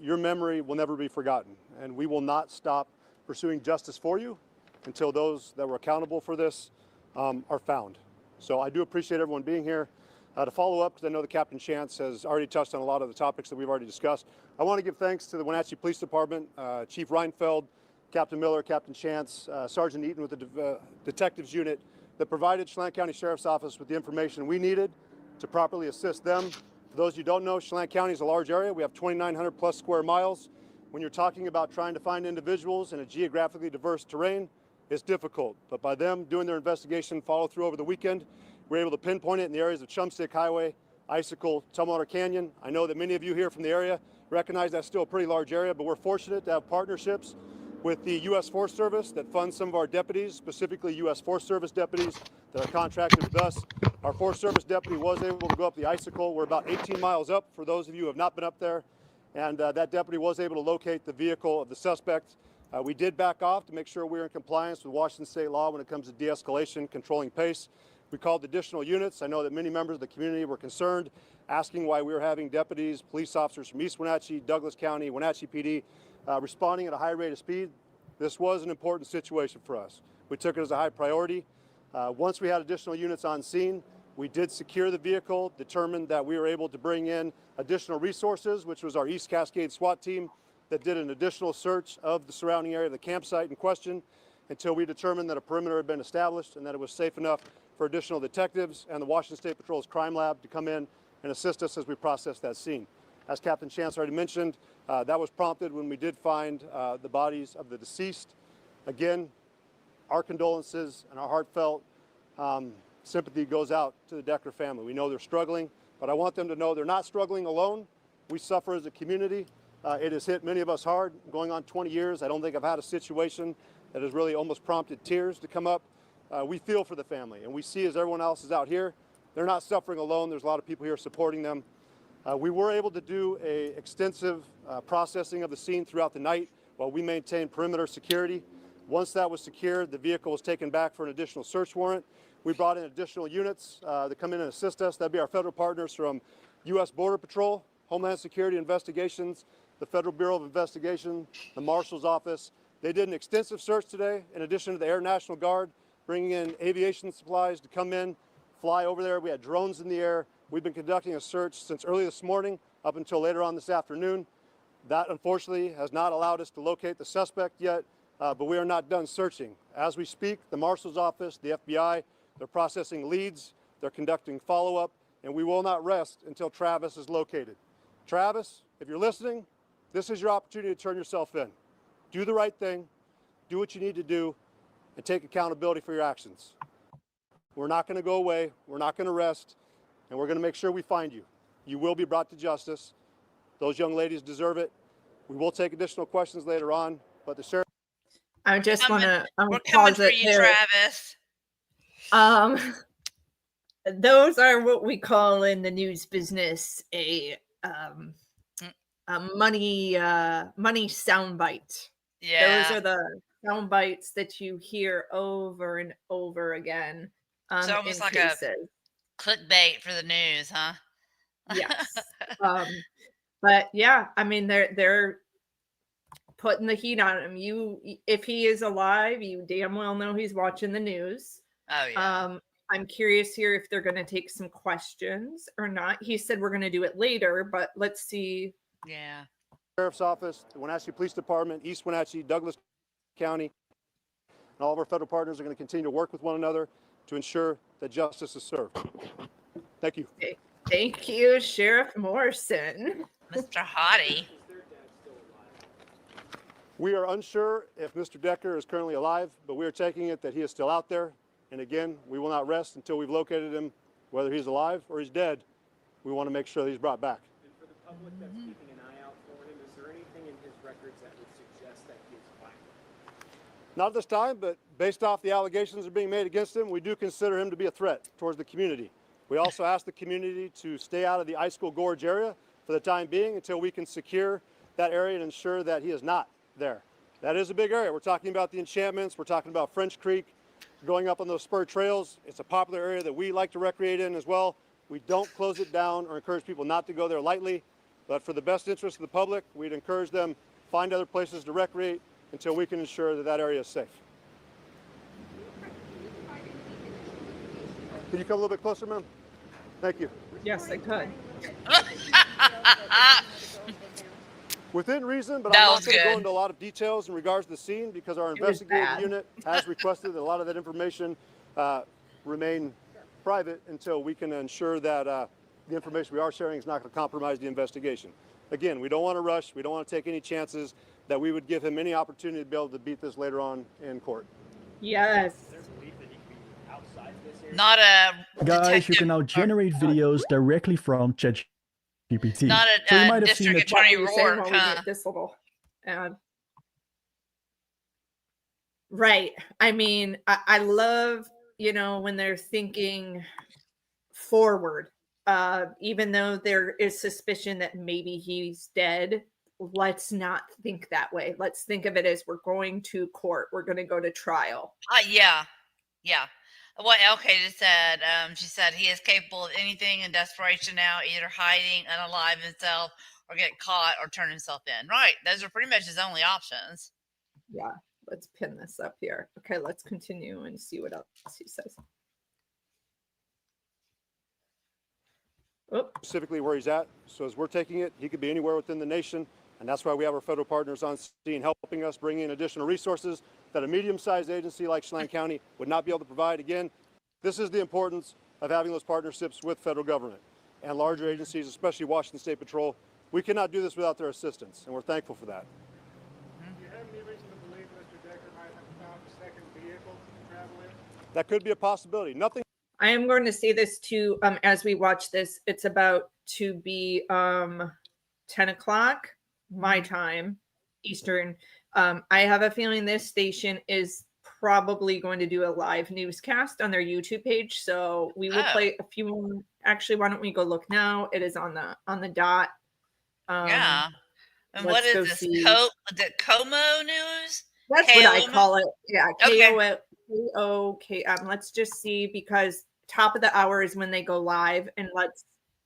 Your memory will never be forgotten, and we will not stop pursuing justice for you until those that were accountable for this are found. So I do appreciate everyone being here. To follow up, because I know the Captain Chance has already touched on a lot of the topics that we've already discussed, I want to give thanks to the Wenatchee Police Department, Chief Reinfeld, Captain Miller, Captain Chance, Sergeant Eaton with the Detectives Unit that provided Chelan County Sheriff's Office with the information we needed to properly assist them. For those of you who don't know, Chelan County is a large area. We have 2,900 plus square miles. When you're talking about trying to find individuals in a geographically diverse terrain, it's difficult. But by them doing their investigation follow through over the weekend, we're able to pinpoint it in the areas of Chumstick Highway, Icicle, Tumwater Canyon. I know that many of you here from the area recognize that's still a pretty large area, but we're fortunate to have partnerships with the U.S. Forest Service that funds some of our deputies, specifically U.S. Forest Service deputies that are contracted with us. Our Forest Service deputy was able to go up the Icicle. We're about 18 miles up for those of you who have not been up there. And that deputy was able to locate the vehicle of the suspect. We did back off to make sure we were in compliance with Washington state law when it comes to de-escalation, controlling pace. We called additional units. I know that many members of the community were concerned, asking why we were having deputies, police officers from East Wenatchee, Douglas County, Wenatchee PD, responding at a high rate of speed. This was an important situation for us. We took it as a high priority. Once we had additional units on scene, we did secure the vehicle, determined that we were able to bring in additional resources, which was our East Cascade SWAT team that did an additional search of the surrounding area of the campsite in question until we determined that a perimeter had been established and that it was safe enough for additional detectives and the Washington State Patrol's crime lab to come in and assist us as we process that scene. As Captain Chance already mentioned, that was prompted when we did find the bodies of the deceased. Again, our condolences and our heartfelt sympathy goes out to the Decker family. We know they're struggling, but I want them to know they're not struggling alone. We suffer as a community. It has hit many of us hard. Going on 20 years, I don't think I've had a situation that has really almost prompted tears to come up. We feel for the family, and we see as everyone else is out here, they're not suffering alone. There's a lot of people here supporting them. We were able to do an extensive processing of the scene throughout the night while we maintained perimeter security. Once that was secured, the vehicle was taken back for an additional search warrant. We brought in additional units to come in and assist us. That'd be our federal partners from U.S. Border Patrol, Homeland Security Investigations, the Federal Bureau of Investigation, the Marshal's Office. They did an extensive search today, in addition to the Air National Guard, bringing in aviation supplies to come in, fly over there. We had drones in the air. We've been conducting a search since early this morning up until later on this afternoon. That, unfortunately, has not allowed us to locate the suspect yet, but we are not done searching. As we speak, the Marshal's Office, the FBI, they're processing leads, they're conducting follow-up, and we will not rest until Travis is located. Travis, if you're listening, this is your opportunity to turn yourself in. Do the right thing, do what you need to do, and take accountability for your actions. We're not going to go away, we're not going to rest, and we're going to make sure we find you. You will be brought to justice. Those young ladies deserve it. We will take additional questions later on, but the sheriff... I just want to We're coming pause for it you, there. Travis. Those are what we call in the news business a money soundbite. Yeah. Those are the sound bites that you hear over and over again. It's almost in like cases. a clickbait for the news, huh? Yes. But yeah, I mean, they're putting the heat on him. If he is alive, you damn well know he's watching the news. Oh yeah. I'm curious here if they're going to take some questions or not. He said we're going to do it later, but let's see. Yeah. Sheriff's Office, the Wenatchee Police Department, East Wenatchee, Douglas County, and all of our federal partners are going to continue to work with one another to ensure that justice is served. Thank you. Okay. Thank you, Sheriff Morrison. Mr. Hottie. We are unsure if Mr. Decker is currently alive, but we are taking it that he is still out there. And again, we will not rest until we've located him, whether he's alive or he's dead. We want to make sure that he's brought back. And for the public that's keeping an eye out for him, is there anything in his records that would suggest that he is violent? Not at this time, but based off the allegations that are being made against him, we do consider him to be a threat towards the community. We also ask the community to stay out of the Icicle Gorge area for the time being until we can secure that area and ensure that he is not there. That is a big area. We're talking about the enchantments. We're talking about French Creek, going up on those spur trails. It's a popular area that we like to recreate in as well. We don't close it down or encourage people not to go there lightly, but for the best interest of the public, we'd encourage them find other places to recreate until we can ensure that that area is safe. Can you come a little bit closer, ma'am? Thank you. Yes, I could. Within reason, but That I'm not was going to go good. into a lot of details in regards to the scene because our was investigative bad. unit has requested that a lot of that information remain private until we can ensure that the information we are sharing is not going to compromise the investigation. Again, we don't want to rush. We don't want to take any chances that we would give him any opportunity to be able to beat this later on in court. Yes. Is there belief that he could be outside this area? Not a Guys, you detective can now or- generate videos directly from ChatGPT. Not So you a might have seen district it. What attorney were you saying Rourke, while we huh? get this little ad? Right. I mean, I love, when they're thinking forward, even though there is suspicion that maybe he's dead, let's not think that way. Let's think of it as we're going to court. We're going to go to trial. Yeah. What Elke just said, she said he is capable of anything in desperation now, either hiding, unalive himself, or get caught or turn himself in. Right. Those are pretty much his only options. Yeah. Let's pin this up here. Okay, let's continue and see what else he says. Oh, Specifically where he's at. So as we're taking it, he could be anywhere within the nation. And that's why we have our federal partners on scene helping us bring in additional resources that a medium-sized agency like Chelan County would not be able to provide. Again, this is the importance of having those partnerships with federal government and larger agencies, especially Washington State Patrol. We cannot do this without their assistance, and we're thankful for that. Do you have any reason to believe Mr. Decker might have found a second vehicle to travel in? That could be a possibility. Nothing. I am going to say this too as we watch this. It's about to be 10 o'clock my time, Eastern. I have a feeling this station is probably going to do a live newscast on their YouTube page. So we will play a few more. Actually, why don't we go look now? It is on the dot. Yeah. And what let's go is this? see. The Como News? That's what I call it. Yeah, Okay. KOKM. Let's just see, because top of the hour is when they go live, and let's.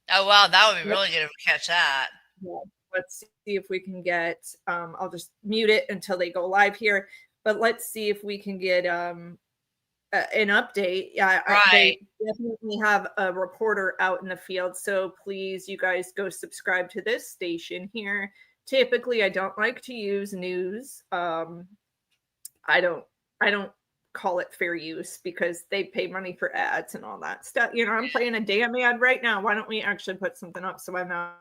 Oh wow, that would be really good if we catch that. Yeah, let's see if we can get. I'll just mute it until they go live here. But let's see if we can get an update. Yeah, they definitely have a reporter out in the field. So please, you guys, go subscribe to this station here. Typically, I don't like to use news. I don't call it fair use because they pay money for ads and all that stuff. You know, I'm playing a damn ad right now. Why don't we actually put something up so I'm not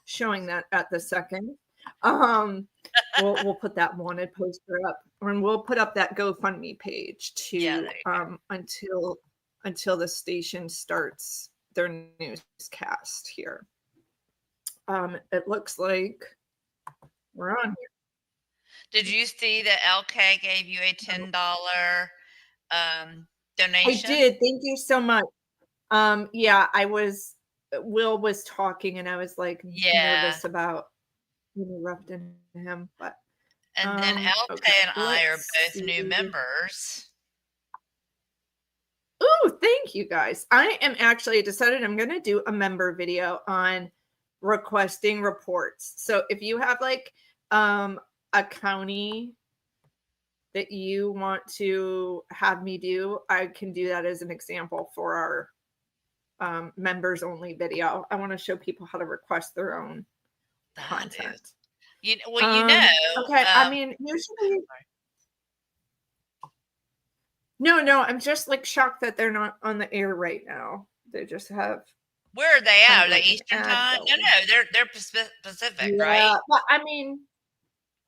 showing that at the second? We'll put that wanted poster up, and we'll put up that GoFundMe page too until the station starts their newscast here. It looks like we're on here. Did you see that LK gave you a $10 donation? I did. Thank you so much. Yeah, Will was talking and I was like nervous about interrupting him, but and then LK and I are both new members. Oh, thank you guys. I decided I'm going to do a member video on requesting reports. So if you have like a county that you want to have me do, I can do that as an example for our members only video. I want to show people how to request their own content. Okay. I mean, usually. No, I'm just like shocked that they're not on the air right now. They just have. Where are they at? Are they Eastern time? No, they're Pacific, right? But I mean,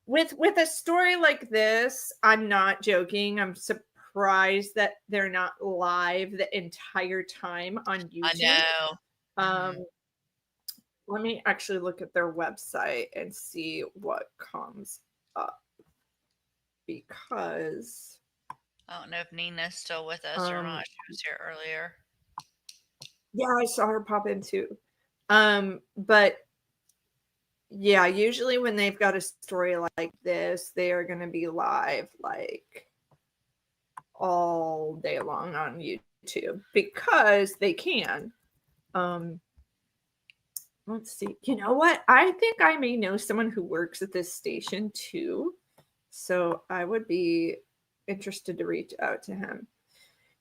with a story like this, I'm not joking. I'm surprised that they're not live the entire time on YouTube. I know. Let me actually look at their website and see what comes up, because I don't know if Nina's still with us or not. She was here earlier. Yeah, I saw her pop in too. But yeah, usually when they've got a story like this, they are going to be live like all day long on YouTube because they can. Let's see. You know what? I think I may know someone who works at this station too. So I would be interested to reach out to him.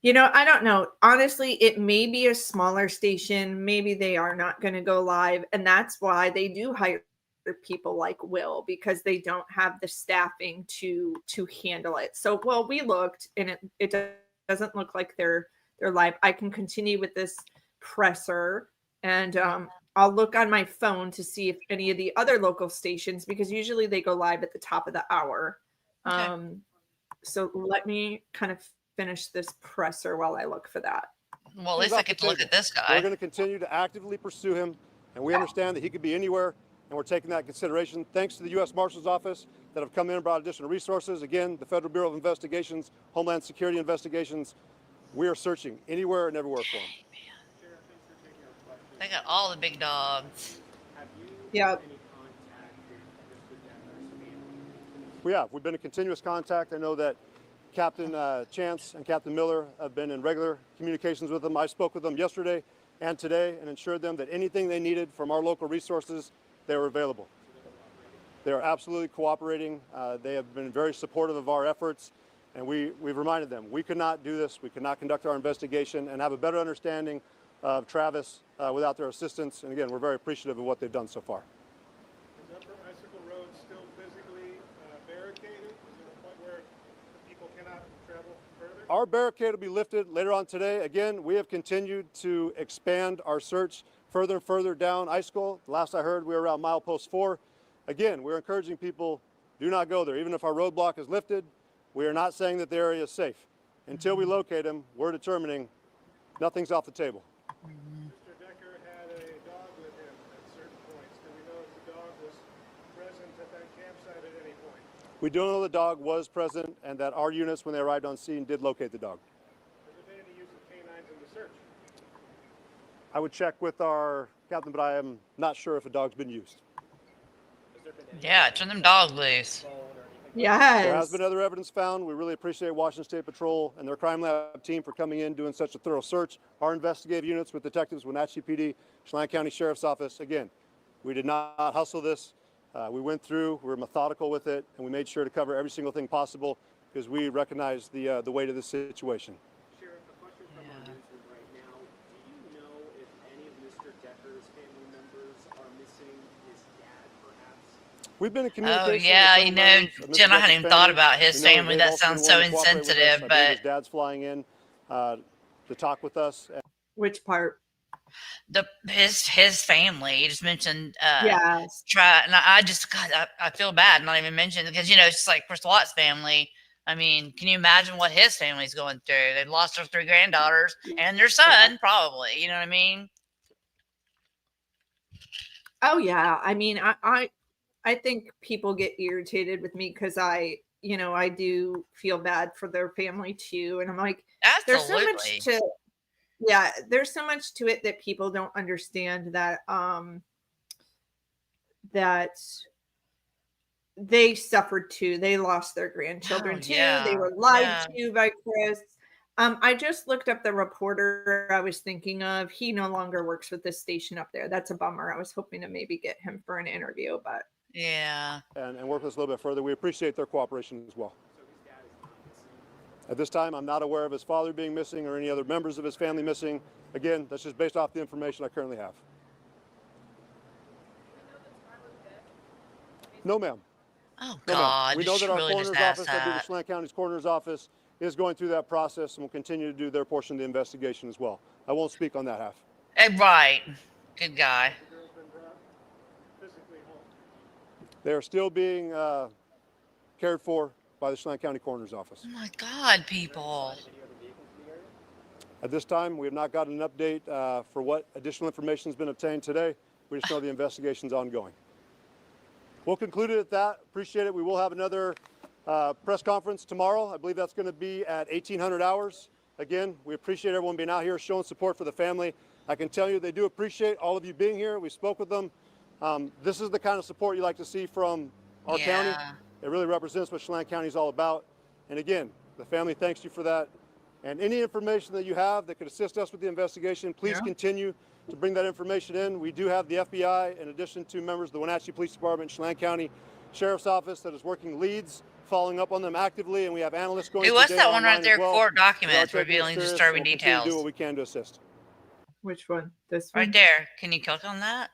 You know, I don't know. Honestly, it may be a smaller station. Maybe they are not going to go live. And that's why they do hire people like Will, because they don't have the staffing to handle it. So, well, we looked and it doesn't look like they're live. I can continue with this presser, and I'll look on my phone to see if any of the other local stations, because usually they go live at the top of the hour. Okay. So let me kind of finish this presser while I look for that. Well, at least I get to look at this guy. We're going to continue to actively pursue him, and we understand that he could be anywhere, and we're taking that into consideration. Thanks to the U.S. Marshal's Office that have come in and brought additional resources. Again, the Federal Bureau of Investigations, Homeland Security Investigations. We are searching anywhere and everywhere for him. They got all the big dogs. Yeah. We have. We've been in continuous contact. I know that Captain Chance and Captain Miller have been in regular communications with them. I spoke with them yesterday and today and assured them that anything they needed from our local resources, they were available. They are absolutely cooperating. They have been very supportive of our efforts, and we've reminded them we could not do this. We could not conduct our investigation and have a better understanding of Travis without their assistance. And again, we're very appreciative of what they've done so far. Is Upper Icicle Road still physically barricaded? Is there a point where people cannot travel further? Our barricade will be lifted later on today. Again, we have continued to expand our search further and further down Icicle. Last I heard, we were around milepost 4. Again, we're encouraging people, do not go there. Even if our roadblock is lifted, we are not saying that the area is safe. Until we locate him, we're determining nothing's off the table. Mr. Decker had a dog with him at certain points. Do we know if the dog was present at that campsite at any point? We do know the dog was present and that our units, when they arrived on scene, did locate the dog. Has there been any use of canines in the search? I would check with our captain, but I am not sure if a dog's been used. Yeah, turn them dogs loose. Yes. There has been other evidence found. We really appreciate Washington State Patrol and their crime lab team for coming in, doing such a thorough search. Our investigative units with detectives, Wenatchee PD, Chelan County Sheriff's Office. Again, we did not hustle this. We went through, we were methodical with it, and we made sure to cover every single thing possible because we recognize the weight of this situation. Sheriff, a question from our newsroom right now. Do you know if any of Mr. Decker's family members are missing? His dad, perhaps? We've been in Oh communication. yeah, with you some know, members of Mr. Jen, I hadn't Decker's even thought family. about his We know that family. they've That also been sounds so willing to cooperate with us. insensitive, I believe but his dad's flying in to talk with us. Which part? his family. He just mentioned Yes. try, and I just God, I feel bad not even mentioning because it's just like Chris Watt's family. I mean, can you imagine what his family's going through? They've lost their 3 granddaughters and their son, probably. You know what I mean? Oh yeah. I mean, I think people get irritated with me because I do feel bad for their family too. And I'm like, there's so Absolutely. much to there's so much to it that people don't understand that that they suffered too. They lost their grandchildren Oh, too. They yeah. were lied Yeah. to by Chris. I just looked up the reporter I was thinking of. He no longer works with this station up there. That's a bummer. I was hoping to maybe get him for an interview, but Yeah. and work with us a little bit further. We appreciate their cooperation as well. At this time, I'm not aware of his father being missing or any other members of his family missing. Again, that's just based off the information I currently have. No, ma'am. Oh No, ma'am. God. We know Did that she our really just coroner's ask office, that'd be the that? Chelan County's coroner's office, is going through that process and will continue to do their portion of the investigation as well. I won't speak on that half. Right. Good guy. The girl's been brought physically home. They are still being cared for by the Chelan County coroner's office. Oh my God, people. At this time, we have not gotten an update for what additional information has been obtained today. We just know the investigation's ongoing. We'll conclude it at that. Appreciate it. We will have another press conference tomorrow. I believe that's going to be at 1800 hours. Again, we appreciate everyone being out here showing support for the family. I can tell you they do appreciate all of you being here. We spoke with them. This is the kind of support you like to see from our county. It really represents what Chelan County is all about. And again, the family thanks you for that. And any information that you have that could assist us with the investigation, please continue to bring that information in. We do have the FBI, in addition to members of the Wenatchee Police Department, Chelan County Sheriff's Office, that is working leads, following up on them actively, and we have analysts going. Hey, what's that one right there? Court documents We are taking it revealing serious, disturbing and we'll continue to details. do what we can to assist. which one? This one? Right there. Can you click on that?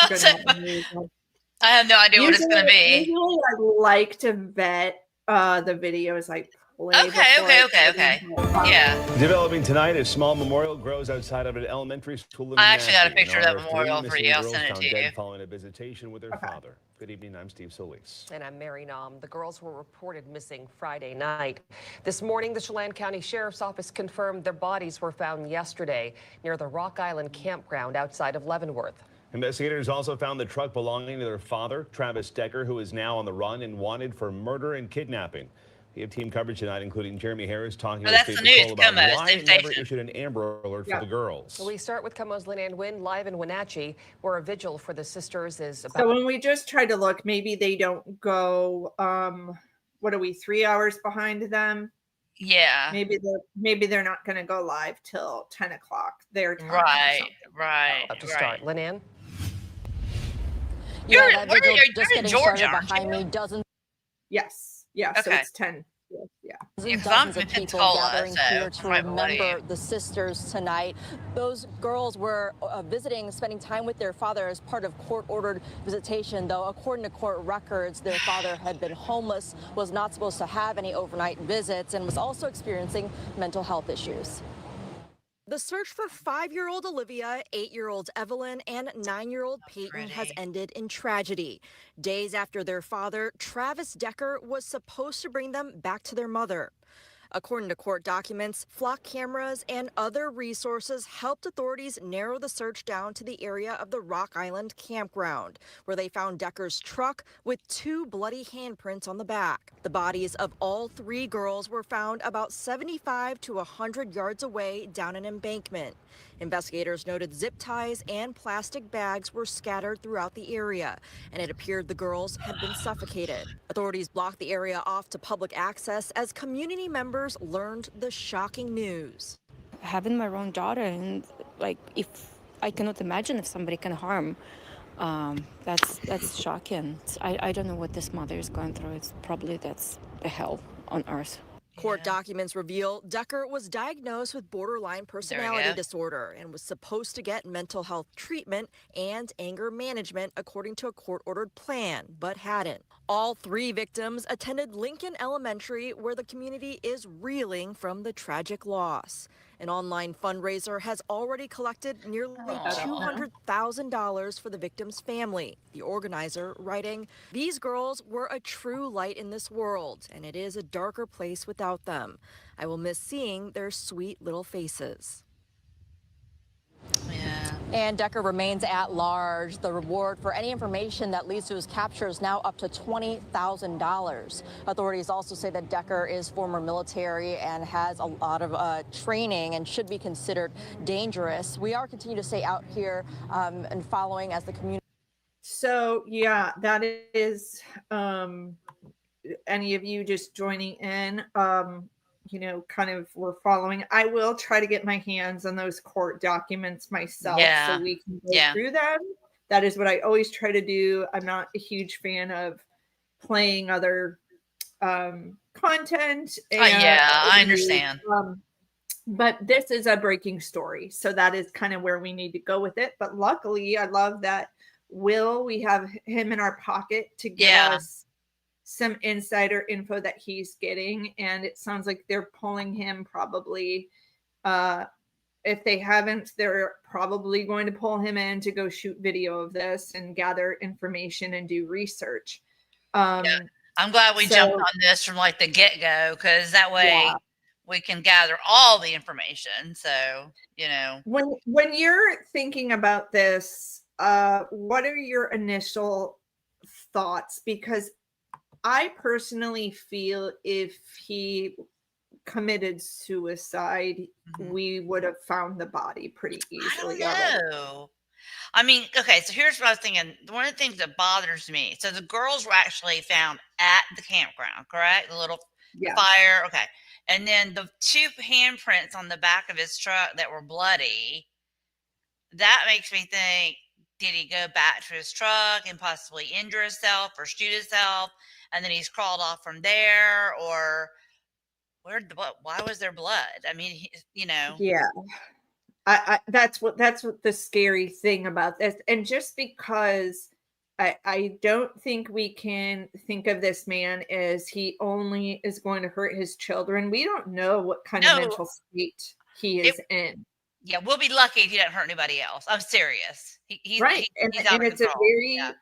Gonna have to move on. I have no idea what it's going to be. Usually I like to vet the videos I play. Okay. Yeah. Developing tonight, a small memorial grows outside of an elementary school in I actually got a Wenatchee in picture of that honor of memorial three for missing you. I'll girls send it found to you. dead following a visitation with their father. Good evening, I'm Steve Solis. And I'm Mary Nom. The girls were reported missing Friday night. This morning, the Chelan County Sheriff's Office confirmed their bodies were found yesterday near the Rock Island campground outside of Leavenworth. Investigators also found the truck belonging to their father, Travis Decker, who is now on the run and wanted for murder and kidnapping. We have team coverage tonight, including Jeremy Harris talking to that's State the news. Patrol about Como, why same it never station. issued an Amber Alert for the girls. We start with Como's Lynn Ann Wynn live in Wenatchee, where a vigil for the sisters is about. So when we just try to look, maybe they don't go, what are we, 3 hours behind them? Yeah. Maybe they're not going to go live till 10 o'clock their time. Right. Right. About to Right. start. Lynn. You're, that where are vigil you? just You're in getting Georgia, started aren't behind you? me. Dozens Yes. Yeah. So Okay. it's 10. Yeah. Yeah, 'cause I'm dozens in of people Pensacola, gathering so here I to might believe. remember the sisters tonight. Those girls were visiting, spending time with their father as part of court-ordered visitation, though according to court records, their father had been homeless, was not supposed to have any overnight visits, and was also experiencing mental health issues. The search for 5-year-old Olivia, 8-year-old Evelyn, and 9-year-old Peyton has ended in tragedy. Days after their father, Travis Decker, was supposed to bring them back to their mother. According to court documents, flock cameras and other resources helped authorities narrow the search down to the area of the Rock Island campground, where they found Decker's truck with 2 bloody handprints on the back. The bodies of all 3 girls were found about 75 to 100 yards away down an embankment. Investigators noted zip ties and plastic bags were scattered throughout the area, and it appeared the girls had been suffocated. Authorities blocked the area off to public access as community members learned the shocking news. Having my own daughter, and like, if I cannot imagine if somebody can harm, that's shocking. I don't know what this mother is going through. It's probably that's the hell on earth. Court documents reveal Decker was diagnosed with borderline personality disorder and was supposed to get mental health treatment and anger management according to a court-ordered plan, but hadn't. All 3 victims attended Lincoln Elementary, where the community is reeling from the tragic loss. An online fundraiser has already collected nearly $200,000 for the victim's family. The organizer writing, "These girls were a true light in this world, and it is a darker place without them. I will miss seeing their sweet little faces." And Decker remains at large. The reward for any information that leads to his capture is now up to $20,000. Authorities also say that Decker is former military and has a lot of training and should be considered dangerous. We are continuing to stay out here and following as the community. So yeah, that is any of you just joining in, kind of we're following. I will try to get my hands on those court documents myself so we can go through them. That is what I always try to do. I'm not a huge fan of playing other content. I understand. But this is a breaking story. So that is kind of where we need to go with it. But luckily, I love that we have him in our pocket to give us some insider info that he's getting, and it sounds like they're pulling him probably if they haven't, they're probably going to pull him in to go shoot video of this and gather information and do research. I'm glad we jumped on this from like the get-go, because that way we can gather all the information. So when you're thinking about this, what are your initial thoughts? Because I personally feel if he committed suicide, we would have found the body pretty easily. I don't know. I mean, okay, so here's what I was thinking. One of the things that bothers me. So the girls were actually found at the campground, correct? The little fire. Okay. And then the 2 handprints on the back of his truck that were bloody. That makes me think, did he go back to his truck and possibly injure himself or shoot himself? And then he's crawled off from there, or why was there blood? I mean, Yeah. That's what the scary thing about this. And just because I don't think we can think of this man as he only is going to hurt his children. We don't know what kind of mental state he is in. Yeah, we'll be lucky if he doesn't hurt anybody else. I'm serious. He's right. He's out of it's control.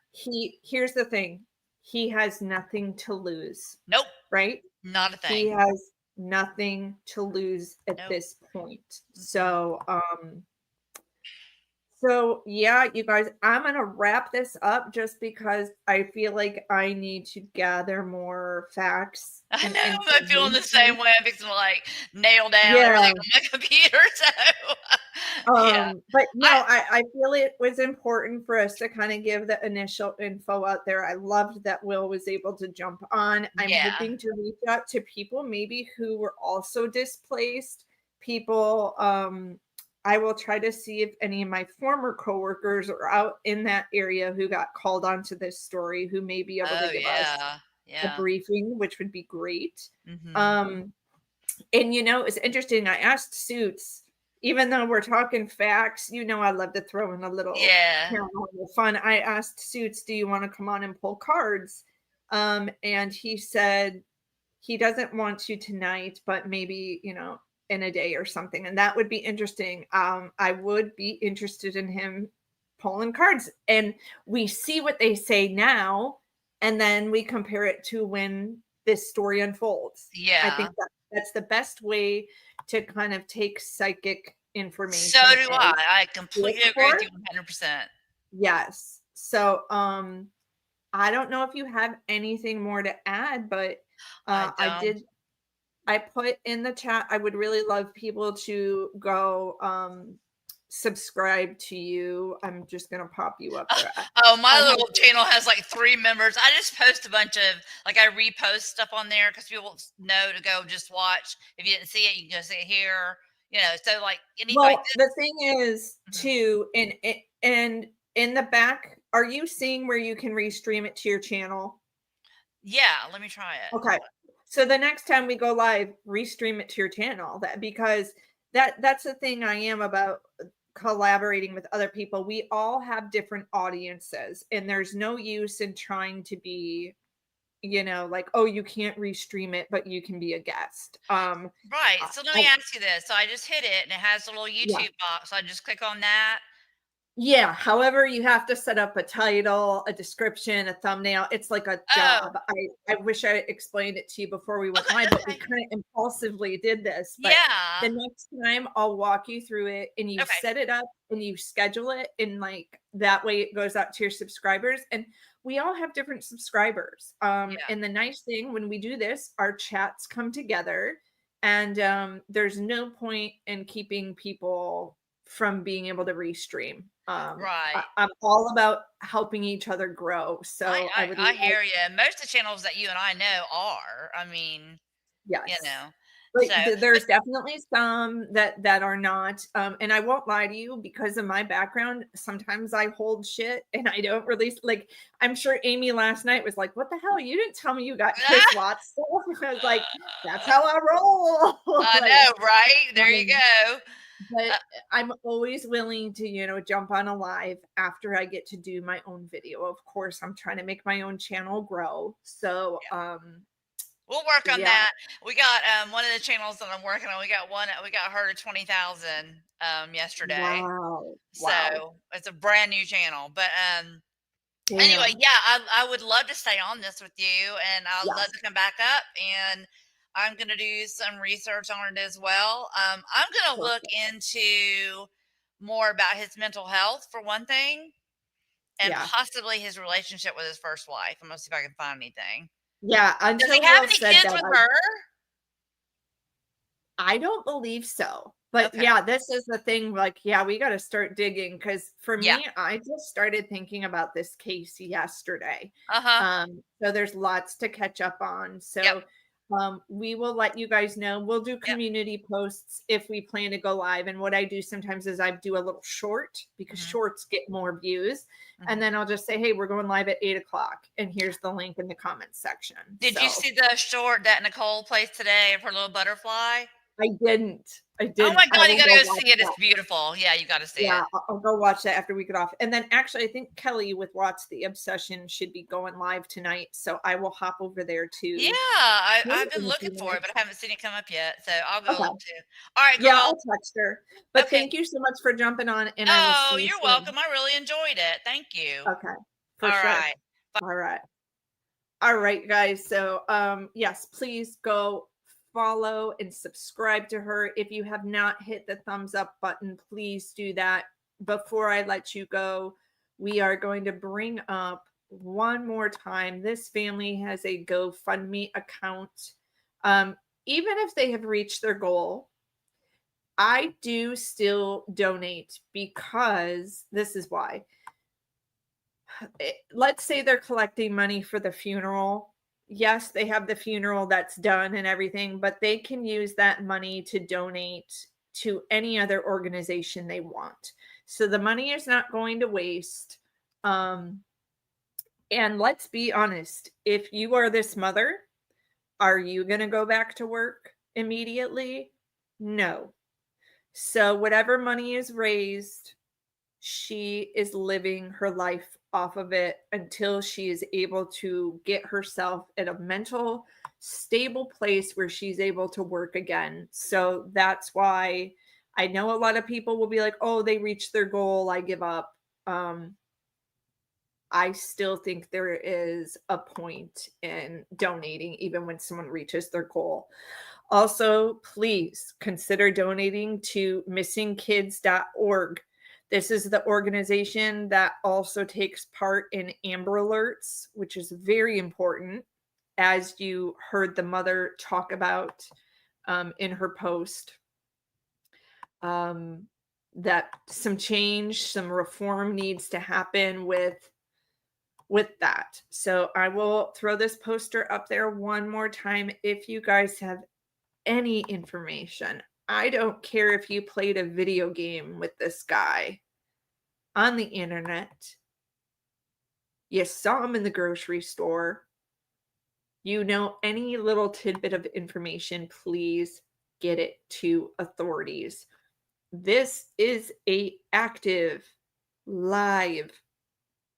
Here's the thing. He has nothing to lose. Nope. Right? Not a thing. He has nothing to lose at this point. So, yeah, you guys, I'm going to wrap this up just because I feel like I need to gather more facts. I know. I'm feeling the same way. I'm fixing to nail down everything on my computer. So Yeah. But no, I feel it was important for us to kind of give the initial info out there. I loved that Will was able to jump on. I'm Yeah. hoping to reach out to people maybe who were also displaced. People, I will try to see if any of my former coworkers are out in that area who got called onto this story, who may be able to Oh, give us yeah. a Yeah. briefing, which would be great. Mhm. And it's interesting. I asked Suits, even though we're talking facts, I love to throw in a little Yeah. paranormal fun. I asked Suits, do you want to come on and pull cards? And he said he doesn't want to tonight, but maybe, in a day or something. And that would be interesting. I would be interested in him pulling cards. And we see what they say now, and then we compare it to when this story unfolds. I Yeah. think that's the best way to kind of take psychic So information do and I completely agree with you 100%. yes. So, I don't know if you have anything more to add, but I don't. I put in the chat, I would really love people to go subscribe to you. I'm just gonna pop you up there. Oh, my I little hope channel has like 3 members. I just post a bunch of I repost stuff on there because people know to go just watch. If you didn't see it, you can go see it here. So like well, the thing is Mhm. too, and in the back, are you seeing where you can restream it to your channel? Yeah, let me try it. Okay. So the next time we go live, restream it to your channel because that's the thing I am about collaborating with other people. We all have different audiences, and there's no use in trying to be, like, oh, you can't restream it, but you can be a guest. Right. I, So let I me ask you this. So I just hit it and it has a little yeah. YouTube box. So I just click on that. Yeah, however, you have to set up a title, a description, a thumbnail. It's like a Oh, job. I wish I explained it to you before we went live, but we okay. kind of impulsively did this. But Yeah. the next time I'll walk you through it and you Okay. set it up and you schedule it, and like that way it goes out to your subscribers. And we all have different subscribers. Yeah. And the nice thing when we do this, our chats come together, and there's no point in keeping people from being able to restream. Right. I'm all about helping each other grow. I, So I I, would I love, hear you. Most of the channels that you and I know are. I mean, you yes. know. But So, but there's definitely some that are not. And I won't lie to you, because of my background, sometimes I hold shit and I don't release. Like, I'm sure Amy last night was like, "What the hell? You didn't tell me you got Chris Watts stuff." I was like, "That's how I roll." I Like, know, right? There you go. but Uh, I'm always willing to, jump on a live after I get to do my own video. Of course, I'm trying to make my own channel grow. So, We'll work on yeah. that. We got one of the channels that I'm working on. We got her to 20,000 yesterday. Wow. Wow. So it's a brand new channel. But anyway, Damn. yeah, I would love to stay on this with you, and I'd love Yes. to come back up, and I'm gonna do some research on it as well. I'm gonna look Perfect. into more about his mental health for one thing, and Yeah. possibly his relationship with his first wife. I'm gonna see if I can find anything. Yeah. Does he Until have Will any said kids that, with her? I don't believe so. But Okay. yeah, this is the thing. Like, yeah, we got to start digging, because for Yeah. me, I just started thinking about this case yesterday. Uh-huh. So there's lots to catch up on. Yep. So we will let you guys know. We'll do Yep. community posts if we plan to go live. And what I do sometimes is I do a little short, because Mhm. shorts get more views. Mhm. And then I'll just say, hey, we're going live at 8 o'clock. And here's the link in the comments section. Did you see the short that Nicole placed today of her little butterfly? I didn't. Oh my I God, you will gotta go go watch see it. that. It's beautiful. Yeah, you gotta see Yeah, it. I'll go watch that after we get off. And then actually, I think Kelly with Watts the Obsession should be going live tonight. So I will hop over there Yeah, too. I've been In a few looking for it, but minutes. I haven't seen it come up yet. So I'll go Okay. look too. All right, Yeah, girl. I'll text her. But Okay. thank you so much for jumping on, and I will Oh, see you you're soon. welcome. I really enjoyed it. Thank you. Okay. For All sure. right. All right. All right, guys. So yes, please go follow and subscribe to her. If you have not hit the thumbs up button, please do that. Before I let you go, we are going to bring up one more time. This family has a GoFundMe account. Even if they have reached their goal, I do still donate because this is why. Let's say they're collecting money for the funeral. Yes, they have the funeral that's done and everything, but they can use that money to donate to any other organization they want. So the money is not going to waste. And let's be honest, if you are this mother, are you going to go back to work immediately? No. So whatever money is raised, she is living her life off of it until she is able to get herself in a mental stable place where she's able to work again. So that's why I know a lot of people will be like, "Oh, they reached their goal, I give up." I still think there is a point in donating even when someone reaches their goal. Also, please consider donating to missingkids.org. This is the organization that also takes part in Amber Alerts, which is very important, as you heard the mother talk about in her post. That some change, some reform needs to happen with that. So I will throw this poster up there one more time if you guys have any information. I don't care if you played a video game with this guy on the internet. You saw him in the grocery store. You know any little tidbit of information, please get it to authorities. This is a active, live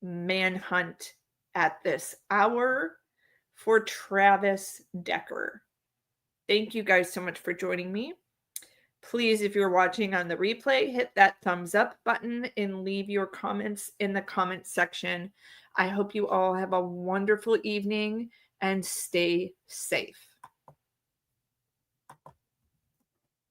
manhunt at this hour for Travis Decker. Thank you guys so much for joining me. Please, if you're watching on the replay, hit that thumbs up button and leave your comments in the comment section. I hope you all have a wonderful evening and stay safe.